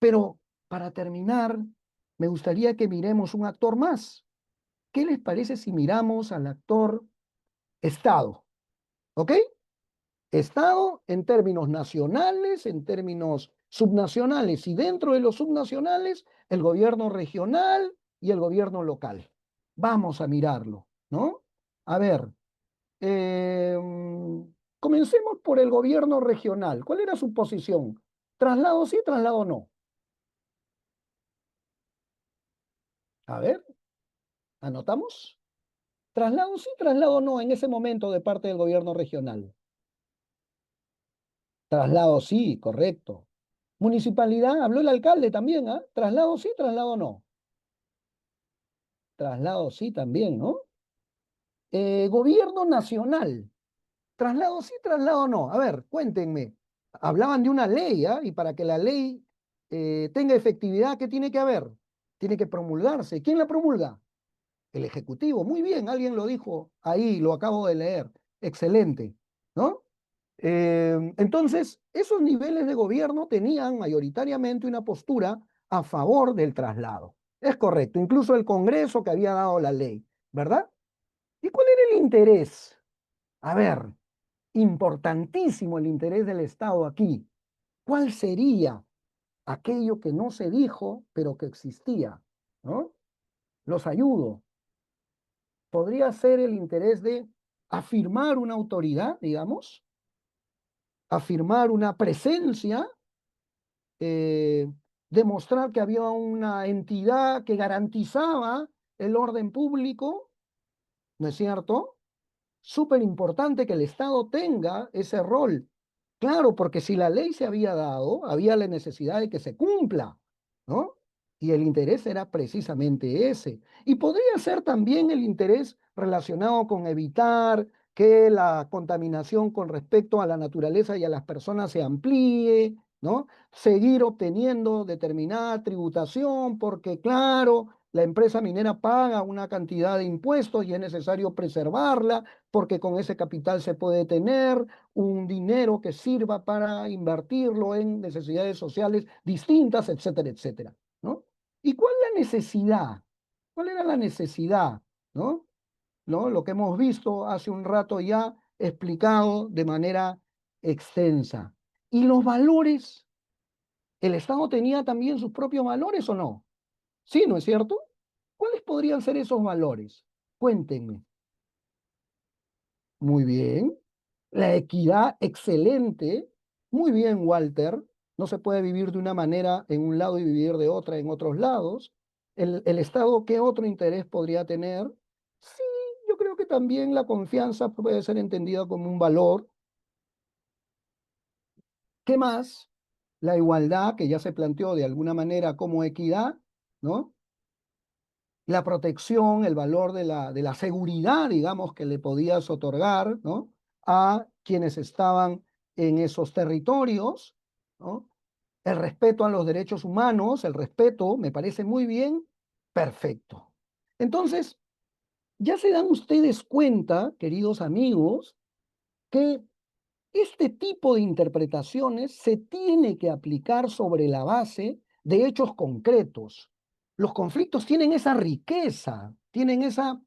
Pero para terminar, me gustaría que miremos un actor más. ¿Qué les parece si miramos al actor Estado? ¿Ok? Estado en términos nacionales, en términos subnacionales y dentro de los subnacionales, el gobierno regional y el gobierno local. Vamos a mirarlo, ¿no? A ver, comencemos por el gobierno regional. ¿Cuál era su posición? ¿Traslado sí, traslado no? A ver, ¿anotamos? ¿Traslado sí, traslado no en ese momento de parte del gobierno regional? Traslado sí, correcto. Municipalidad, habló el alcalde también, ¿ah? Traslado sí, traslado no. Traslado sí también, ¿no? Gobierno nacional. Traslado sí, traslado no. A ver, cuéntenme. Hablaban de una ley, ¿ah? Y para que la ley tenga efectividad, ¿qué tiene que haber? Tiene que promulgarse. ¿Quién la promulga? El Ejecutivo. Muy bien, alguien lo dijo ahí, lo acabo de leer. Excelente, ¿no? Entonces, esos niveles de gobierno tenían mayoritariamente una postura a favor del traslado. Es correcto, incluso el Congreso que había dado la ley, ¿verdad? ¿Y cuál era el interés? A ver, importantísimo el interés del Estado aquí. ¿Cuál sería aquello que no se dijo, pero que existía? ¿No? Los ayudo. Podría ser el interés de afirmar una autoridad, digamos, afirmar una presencia, demostrar que había una entidad que garantizaba el orden público, ¿no es cierto? Súper importante que el Estado tenga ese rol. Claro, porque si la ley se había dado, había la necesidad de que se cumpla, ¿no? Y el interés era precisamente ese. Y podría ser también el interés relacionado con evitar que la contaminación con respecto a la naturaleza y a las personas se amplíe, ¿no? Seguir obteniendo determinada tributación, porque claro, la empresa minera paga una cantidad de impuestos y es necesario preservarla, porque con ese capital se puede tener un dinero que sirva para invertirlo en necesidades sociales distintas, etcétera, etcétera, ¿no? ¿Y cuál es la necesidad? ¿Cuál era la necesidad? ¿No? ¿No? Lo que hemos visto hace un rato ya explicado de manera extensa. ¿Y los valores? ¿El Estado tenía también sus propios valores o no? Sí, ¿no es cierto? ¿Cuáles podrían ser esos valores? Cuéntenme. Muy bien. La equidad, excelente. Muy bien, Walter. No se puede vivir de una manera en un lado y vivir de otra en otros lados. El Estado, ¿qué otro interés podría tener? Sí, yo creo que también la confianza puede ser entendida como un valor. ¿Qué más? La igualdad, que ya se planteó de alguna manera como equidad, ¿no? La protección, el valor de la seguridad, digamos, que le podías otorgar, ¿no? A quienes estaban en esos territorios, ¿no? El respeto a los derechos humanos, el respeto me parece muy bien, perfecto. Entonces, ya se dan ustedes cuenta, queridos amigos, que este tipo de interpretaciones se tiene que aplicar sobre la base de hechos concretos. Los conflictos tienen esa riqueza, tienen esa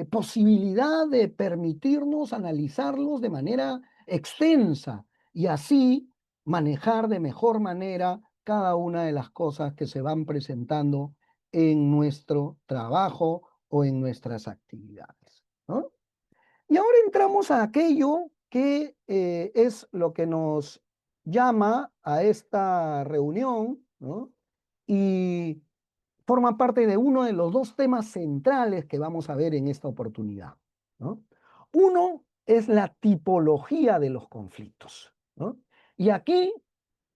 posibilidad de permitirnos analizarlos de manera extensa y así manejar de mejor manera cada una de las cosas que se van presentando en nuestro trabajo o en nuestras actividades, ¿no? Y ahora entramos a aquello que es lo que nos llama a esta reunión, ¿no? Y forma parte de uno de los dos temas centrales que vamos a ver en esta oportunidad, ¿no? Uno es la tipología de los conflictos, ¿no? Y aquí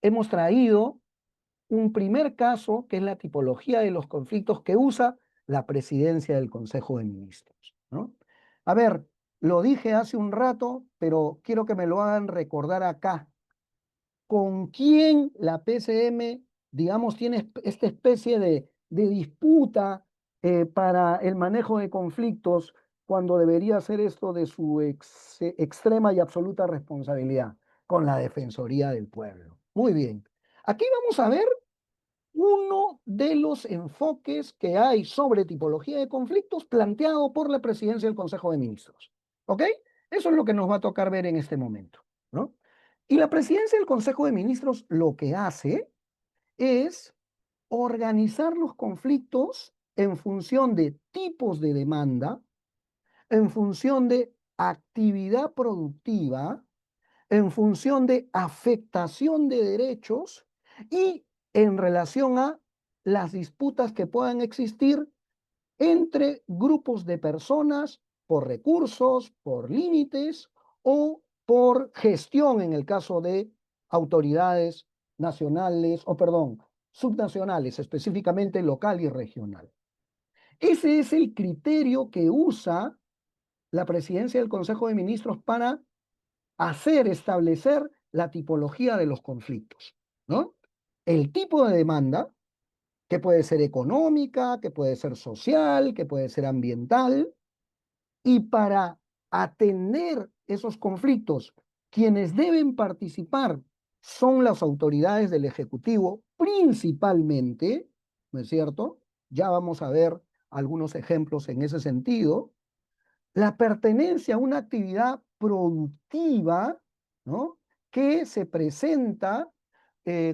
hemos traído un primer caso que es la tipología de los conflictos que usa la presidencia del Consejo de Ministros, ¿no? A ver, lo dije hace un rato, pero quiero que me lo hagan recordar acá. ¿Con quién la PCM, digamos, tiene esta especie de disputa para el manejo de conflictos cuando debería ser esto de su extrema y absoluta responsabilidad? Con la Defensoría del Pueblo. Muy bien. Aquí vamos a ver uno de los enfoques que hay sobre tipología de conflictos planteado por la presidencia del Consejo de Ministros. ¿Ok? Eso es lo que nos va a tocar ver en este momento, ¿no? Y la presidencia del Consejo de Ministros lo que hace es organizar los conflictos en función de tipos de demanda, en función de actividad productiva, en función de afectación de derechos y en relación a las disputas que puedan existir entre grupos de personas por recursos, por límites o por gestión en el caso de autoridades nacionales, o perdón, subnacionales, específicamente local y regional. Ese es el criterio que usa la presidencia del Consejo de Ministros para establecer la tipología de los conflictos, ¿no? El tipo de demanda, que puede ser económica, que puede ser social, que puede ser ambiental, y para atender esos conflictos, quienes deben participar son las autoridades del Ejecutivo, principalmente, ¿no es cierto? Ya vamos a ver algunos ejemplos en ese sentido. La pertenencia a una actividad productiva, ¿no? Que se presenta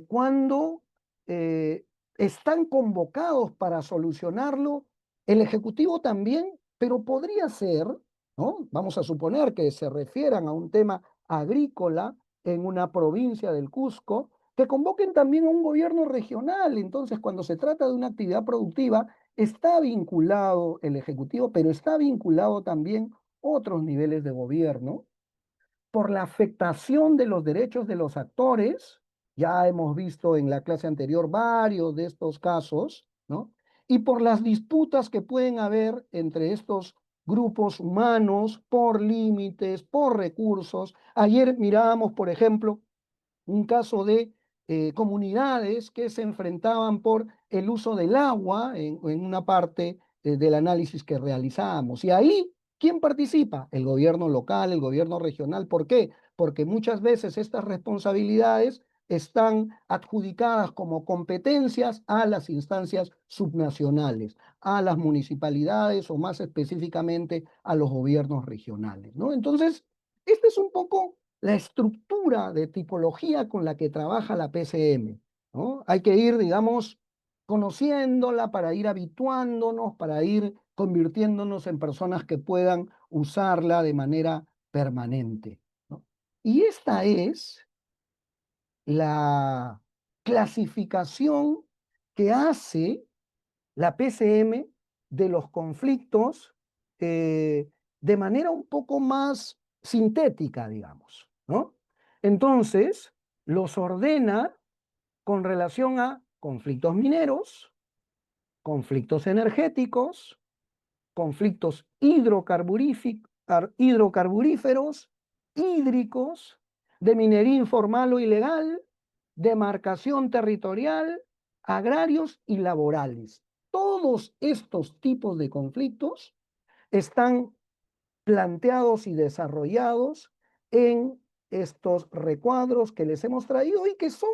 cuando están convocados para solucionarlo el Ejecutivo también, pero podría ser, ¿no? Vamos a suponer que se refieran a un tema agrícola en una provincia del Cusco, que convoquen también a un gobierno regional. Entonces, cuando se trata de una actividad productiva, está vinculado el Ejecutivo, pero está vinculado también otros niveles de gobierno por la afectación de los derechos de los actores. Ya hemos visto en la clase anterior varios de estos casos, ¿no? Y por las disputas que pueden haber entre estos grupos humanos por límites, por recursos. Ayer mirábamos, por ejemplo, un caso de comunidades que se enfrentaban por el uso del agua en una parte del análisis que realizábamos. Y ahí, ¿quién participa? El gobierno local, el gobierno regional. ¿Por qué? Porque muchas veces estas responsabilidades están adjudicadas como competencias a las instancias subnacionales, a las municipalidades o más específicamente a los gobiernos regionales, ¿no? Entonces, este es un poco la estructura de tipología con la que trabaja la PCM, ¿no? Hay que ir, digamos, conociéndola para ir habituándonos, para ir convirtiéndonos en personas que puedan usarla de manera permanente, ¿no? Y esta es la clasificación que hace la PCM de los conflictos de manera un poco más sintética, digamos, ¿no? Entonces, los ordena con relación a conflictos mineros, conflictos energéticos, conflictos hidrocarburíferos, hídricos, de minería informal o ilegal, demarcación territorial, agrarios y laborales. Todos estos tipos de conflictos están planteados y desarrollados en estos recuadros que les hemos traído y que son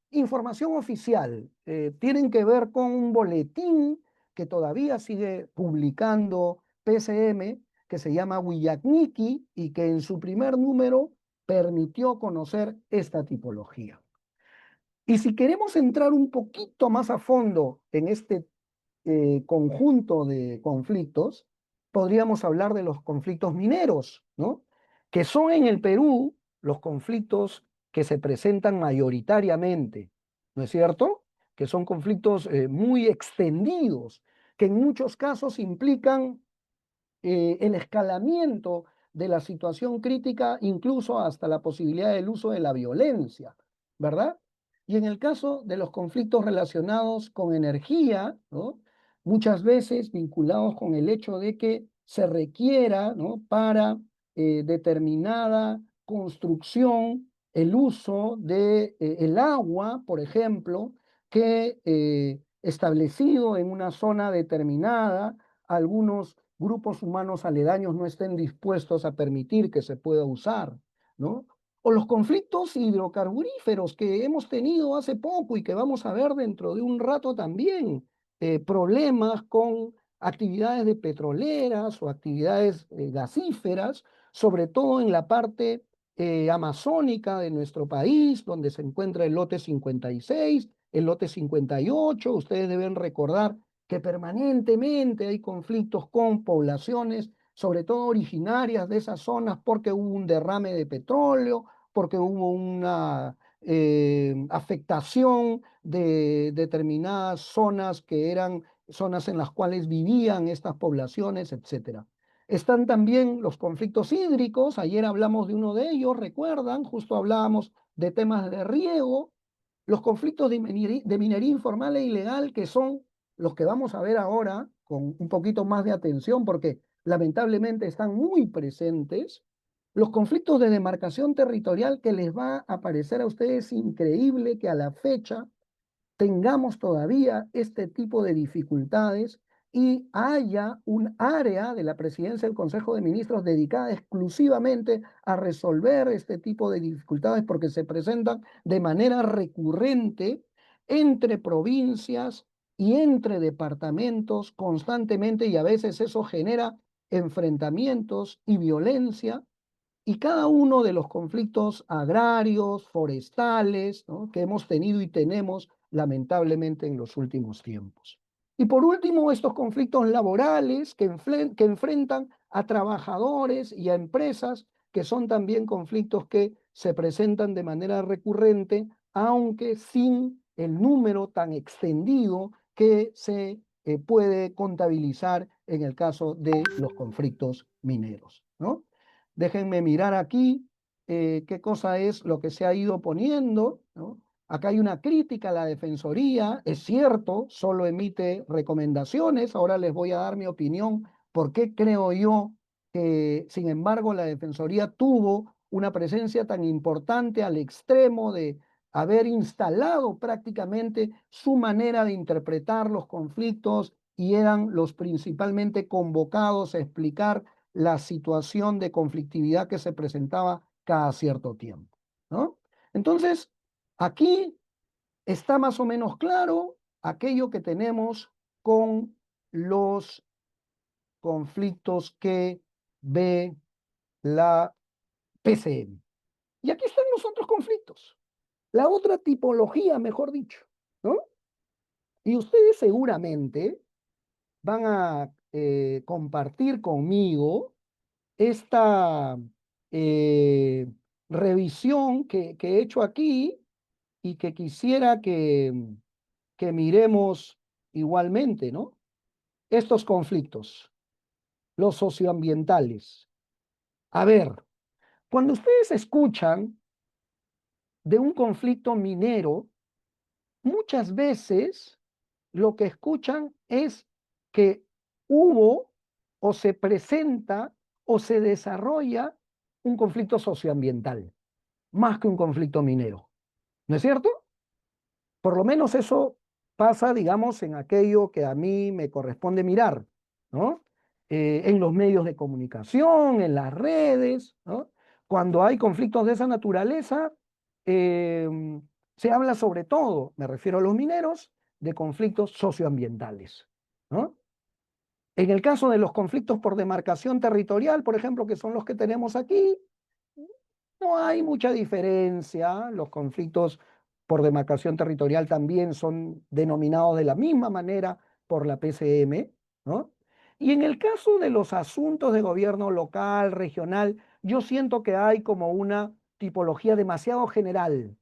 información oficial. Tienen que ver con un boletín que todavía sigue publicando PCM, que se llama Huillacniqui y que en su primer número permitió conocer esta tipología. Y si queremos entrar un poquito más a fondo en este conjunto de conflictos, podríamos hablar de los conflictos mineros, ¿no? Que son en el Perú los conflictos que se presentan mayoritariamente, ¿no es cierto? Que son conflictos muy extendidos, que en muchos casos implican el escalamiento de la situación crítica, incluso hasta la posibilidad del uso de la violencia, ¿verdad? Y en el caso de los conflictos relacionados con energía, ¿no? Muchas veces vinculados con el hecho de que se requiera, ¿no? Para determinada construcción el uso de el agua, por ejemplo, que establecido en una zona determinada, algunos grupos humanos aledaños no estén dispuestos a permitir que se pueda usar, ¿no? O los conflictos hidrocarburíferos que hemos tenido hace poco y que vamos a ver dentro de un rato también, problemas con actividades de petroleras o actividades gasíferas, sobre todo en la parte amazónica de nuestro país, donde se encuentra el lote 56, el lote 58. Ustedes deben recordar que permanentemente hay conflictos con poblaciones, sobre todo originarias de esas zonas, porque hubo un derrame de petróleo, porque hubo una afectación de determinadas zonas que eran zonas en las cuales vivían estas poblaciones, etc. Están también los conflictos hídricos, ayer hablamos de uno de ellos, recuerdan, justo hablábamos de temas de riego, los conflictos de minería informal e ilegal, que son los que vamos a ver ahora con un poquito más de atención, porque lamentablemente están muy presentes, los conflictos de demarcación territorial, que les va a parecer a ustedes increíble que a la fecha tengamos todavía este tipo de dificultades y haya un área de la Presidencia del Consejo de Ministros dedicada exclusivamente a resolver este tipo de dificultades, porque se presentan de manera recurrente entre provincias y entre departamentos constantemente, y a veces eso genera enfrentamientos y violencia. Y cada uno de los conflictos agrarios, forestales, ¿no? Que hemos tenido y tenemos lamentablemente en los últimos tiempos. Y por último, estos conflictos laborales que enfrentan a trabajadores y a empresas, que son también conflictos que se presentan de manera recurrente, aunque sin el número tan extendido que se puede contabilizar en el caso de los conflictos mineros, ¿no? Déjenme mirar aquí qué cosa es lo que se ha ido poniendo, ¿no? Acá hay una crítica a la Defensoría, es cierto, solo emite recomendaciones. Ahora les voy a dar mi opinión, por qué creo yo que, sin embargo, la Defensoría tuvo una presencia tan importante al extremo de haber instalado prácticamente su manera de interpretar los conflictos y eran los principalmente convocados a explicar la situación de conflictividad que se presentaba cada cierto tiempo, ¿no? Entonces, aquí está más o menos claro aquello que tenemos con los conflictos que ve la PCM. Y aquí están los otros conflictos, la otra tipología, mejor dicho, ¿no? Y ustedes seguramente van a compartir conmigo esta revisión que he hecho aquí y que quisiera que miremos igualmente, ¿no? Estos conflictos, los socioambientales. A ver, cuando ustedes escuchan de un conflicto minero, muchas veces lo que escuchan es que hubo o se presenta o se desarrolla un conflicto socioambiental, más que un conflicto minero. ¿No es cierto? Por lo menos eso pasa, digamos, en aquello que a mí me corresponde mirar, ¿no? En los medios de comunicación, en las redes, ¿no? Cuando hay conflictos de esa naturaleza, se habla sobre todo, me refiero a los mineros, de conflictos socioambientales, ¿no? En el caso de los conflictos por demarcación territorial, por ejemplo, que son los que tenemos aquí, no hay mucha diferencia. Los conflictos por demarcación territorial también son denominados de la misma manera por la PCM, ¿no? Y en el caso de los asuntos de gobierno local, regional, yo siento que hay como una tipología demasiado general,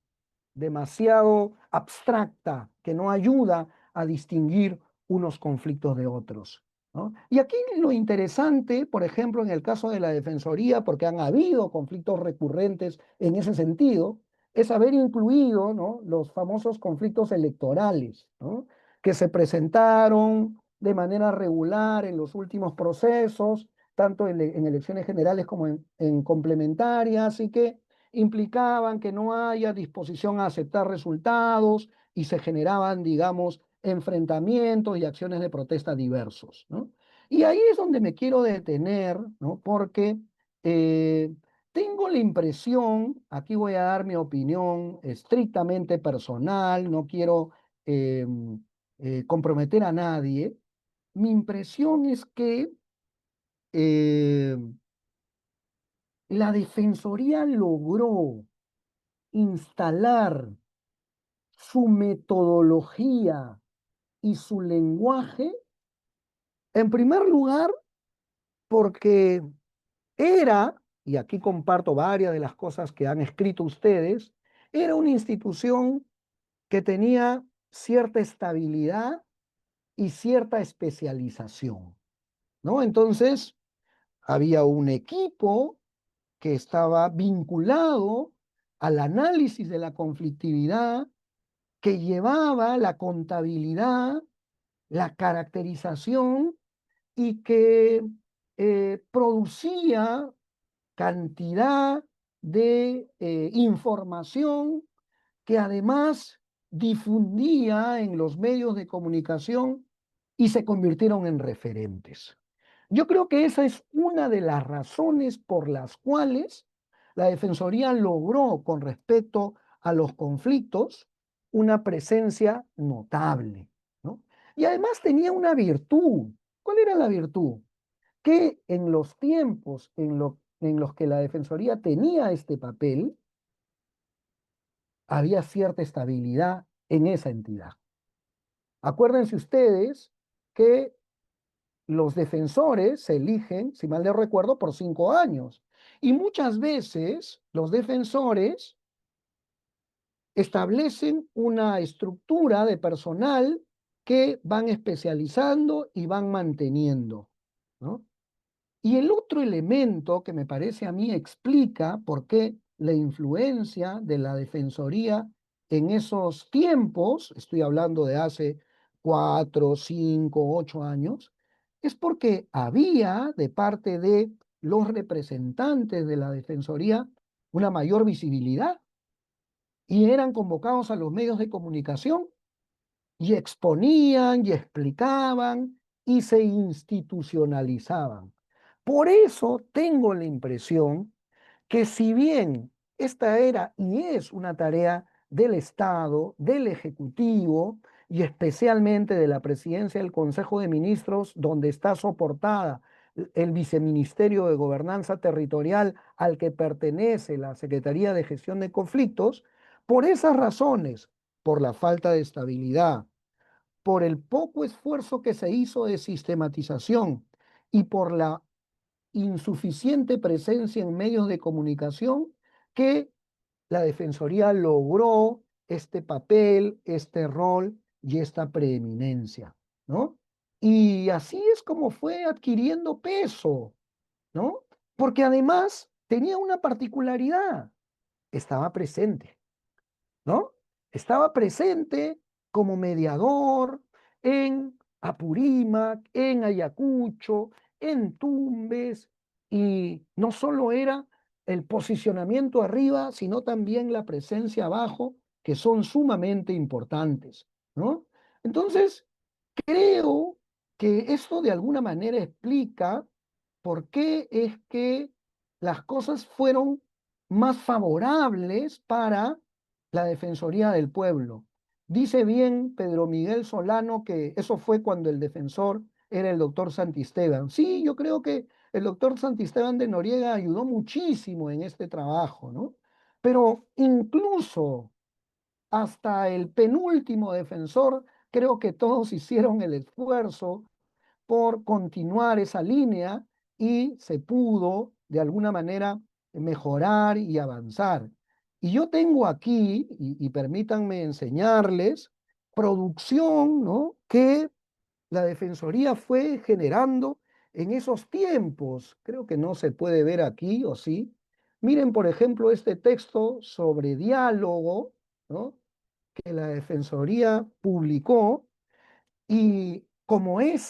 demasiado abstracta, que no ayuda a distinguir unos conflictos de otros, ¿no? Y aquí lo interesante, por ejemplo, en el caso de la Defensoría, porque han habido conflictos recurrentes en ese sentido, es haber incluido, ¿no?, los famosos conflictos electorales, ¿no?, que se presentaron de manera regular en los últimos procesos, tanto en elecciones generales como en complementarias, y que implicaban que no haya disposición a aceptar resultados y se generaban, digamos, enfrentamientos y acciones de protesta diversos, ¿no? Y ahí es donde me quiero detener, ¿no? Porque tengo la impresión, aquí voy a dar mi opinión estrictamente personal, no quiero eh, comprometer a nadie. Mi impresión es que eh, la Defensoría logró instalar su metodología y su lenguaje, en primer lugar, porque era, y aquí comparto varias de las cosas que han escrito ustedes, era una institución que tenía cierta estabilidad y cierta especialización, ¿no? Entonces, había un equipo que estaba vinculado al análisis de la conflictividad, que llevaba la contabilidad, la caracterización y que producía cantidad de información que además difundía en los medios de comunicación y se convirtieron en referentes. Yo creo que esa es una de las razones por las cuales la Defensoría logró, con respecto a los conflictos, una presencia notable, ¿no? Y además tenía una virtud. ¿Cuál era la virtud? Que en los tiempos en los que la Defensoría tenía este papel, había cierta estabilidad en esa entidad. Acuérdense ustedes que los defensores se eligen, si mal no recuerdo, por 5 años. Y muchas veces los defensores establecen una estructura de personal que van especializando y van manteniendo, ¿no? Y el otro elemento que me parece a mí explica por qué la influencia de la Defensoría en esos tiempos, estoy hablando de hace 4, 5, 8 años, es porque había de parte de los representantes de la Defensoría una mayor visibilidad y eran convocados a los medios de comunicación y exponían y explicaban y se institucionalizaban. Por eso tengo la impresión que si bien esta era y es una tarea del Estado, del Ejecutivo y especialmente de la Presidencia del Consejo de Ministros, donde está soportada el Viceministerio de Gobernanza Territorial al que pertenece la Secretaría de Gestión de Conflictos, por esas razones, por la falta de estabilidad, por el poco esfuerzo que se hizo de sistematización y por la insuficiente presencia en medios de comunicación, que la Defensoría logró este papel, este rol y esta preeminencia, ¿no? Y así es como fue adquiriendo peso, ¿no? Porque además tenía una particularidad, estaba presente, ¿no? Estaba presente como mediador en Apurímac, en Ayacucho, en Tumbes, y no solo era el posicionamiento arriba, sino también la presencia abajo que son sumamente importantes, ¿no? Entonces, creo que esto de alguna manera explica por qué es que las cosas fueron más favorables para la Defensoría del Pueblo. Dice bien Pedro Miguel Solano que eso fue cuando el defensor era el doctor Santisteban. Sí, yo creo que el doctor Santisteban de Noriega ayudó muchísimo en este trabajo, ¿no? Pero incluso hasta el penúltimo defensor, creo que todos hicieron el esfuerzo por continuar esa línea y se pudo de alguna manera mejorar y avanzar. Y yo tengo aquí, y permítanme enseñarles, producción, ¿no?, que la Defensoría fue generando en esos tiempos. Creo que no se puede ver aquí, ¿o sí? Miren, por ejemplo, este texto sobre diálogo, ¿no?, que la Defensoría publicó, y como es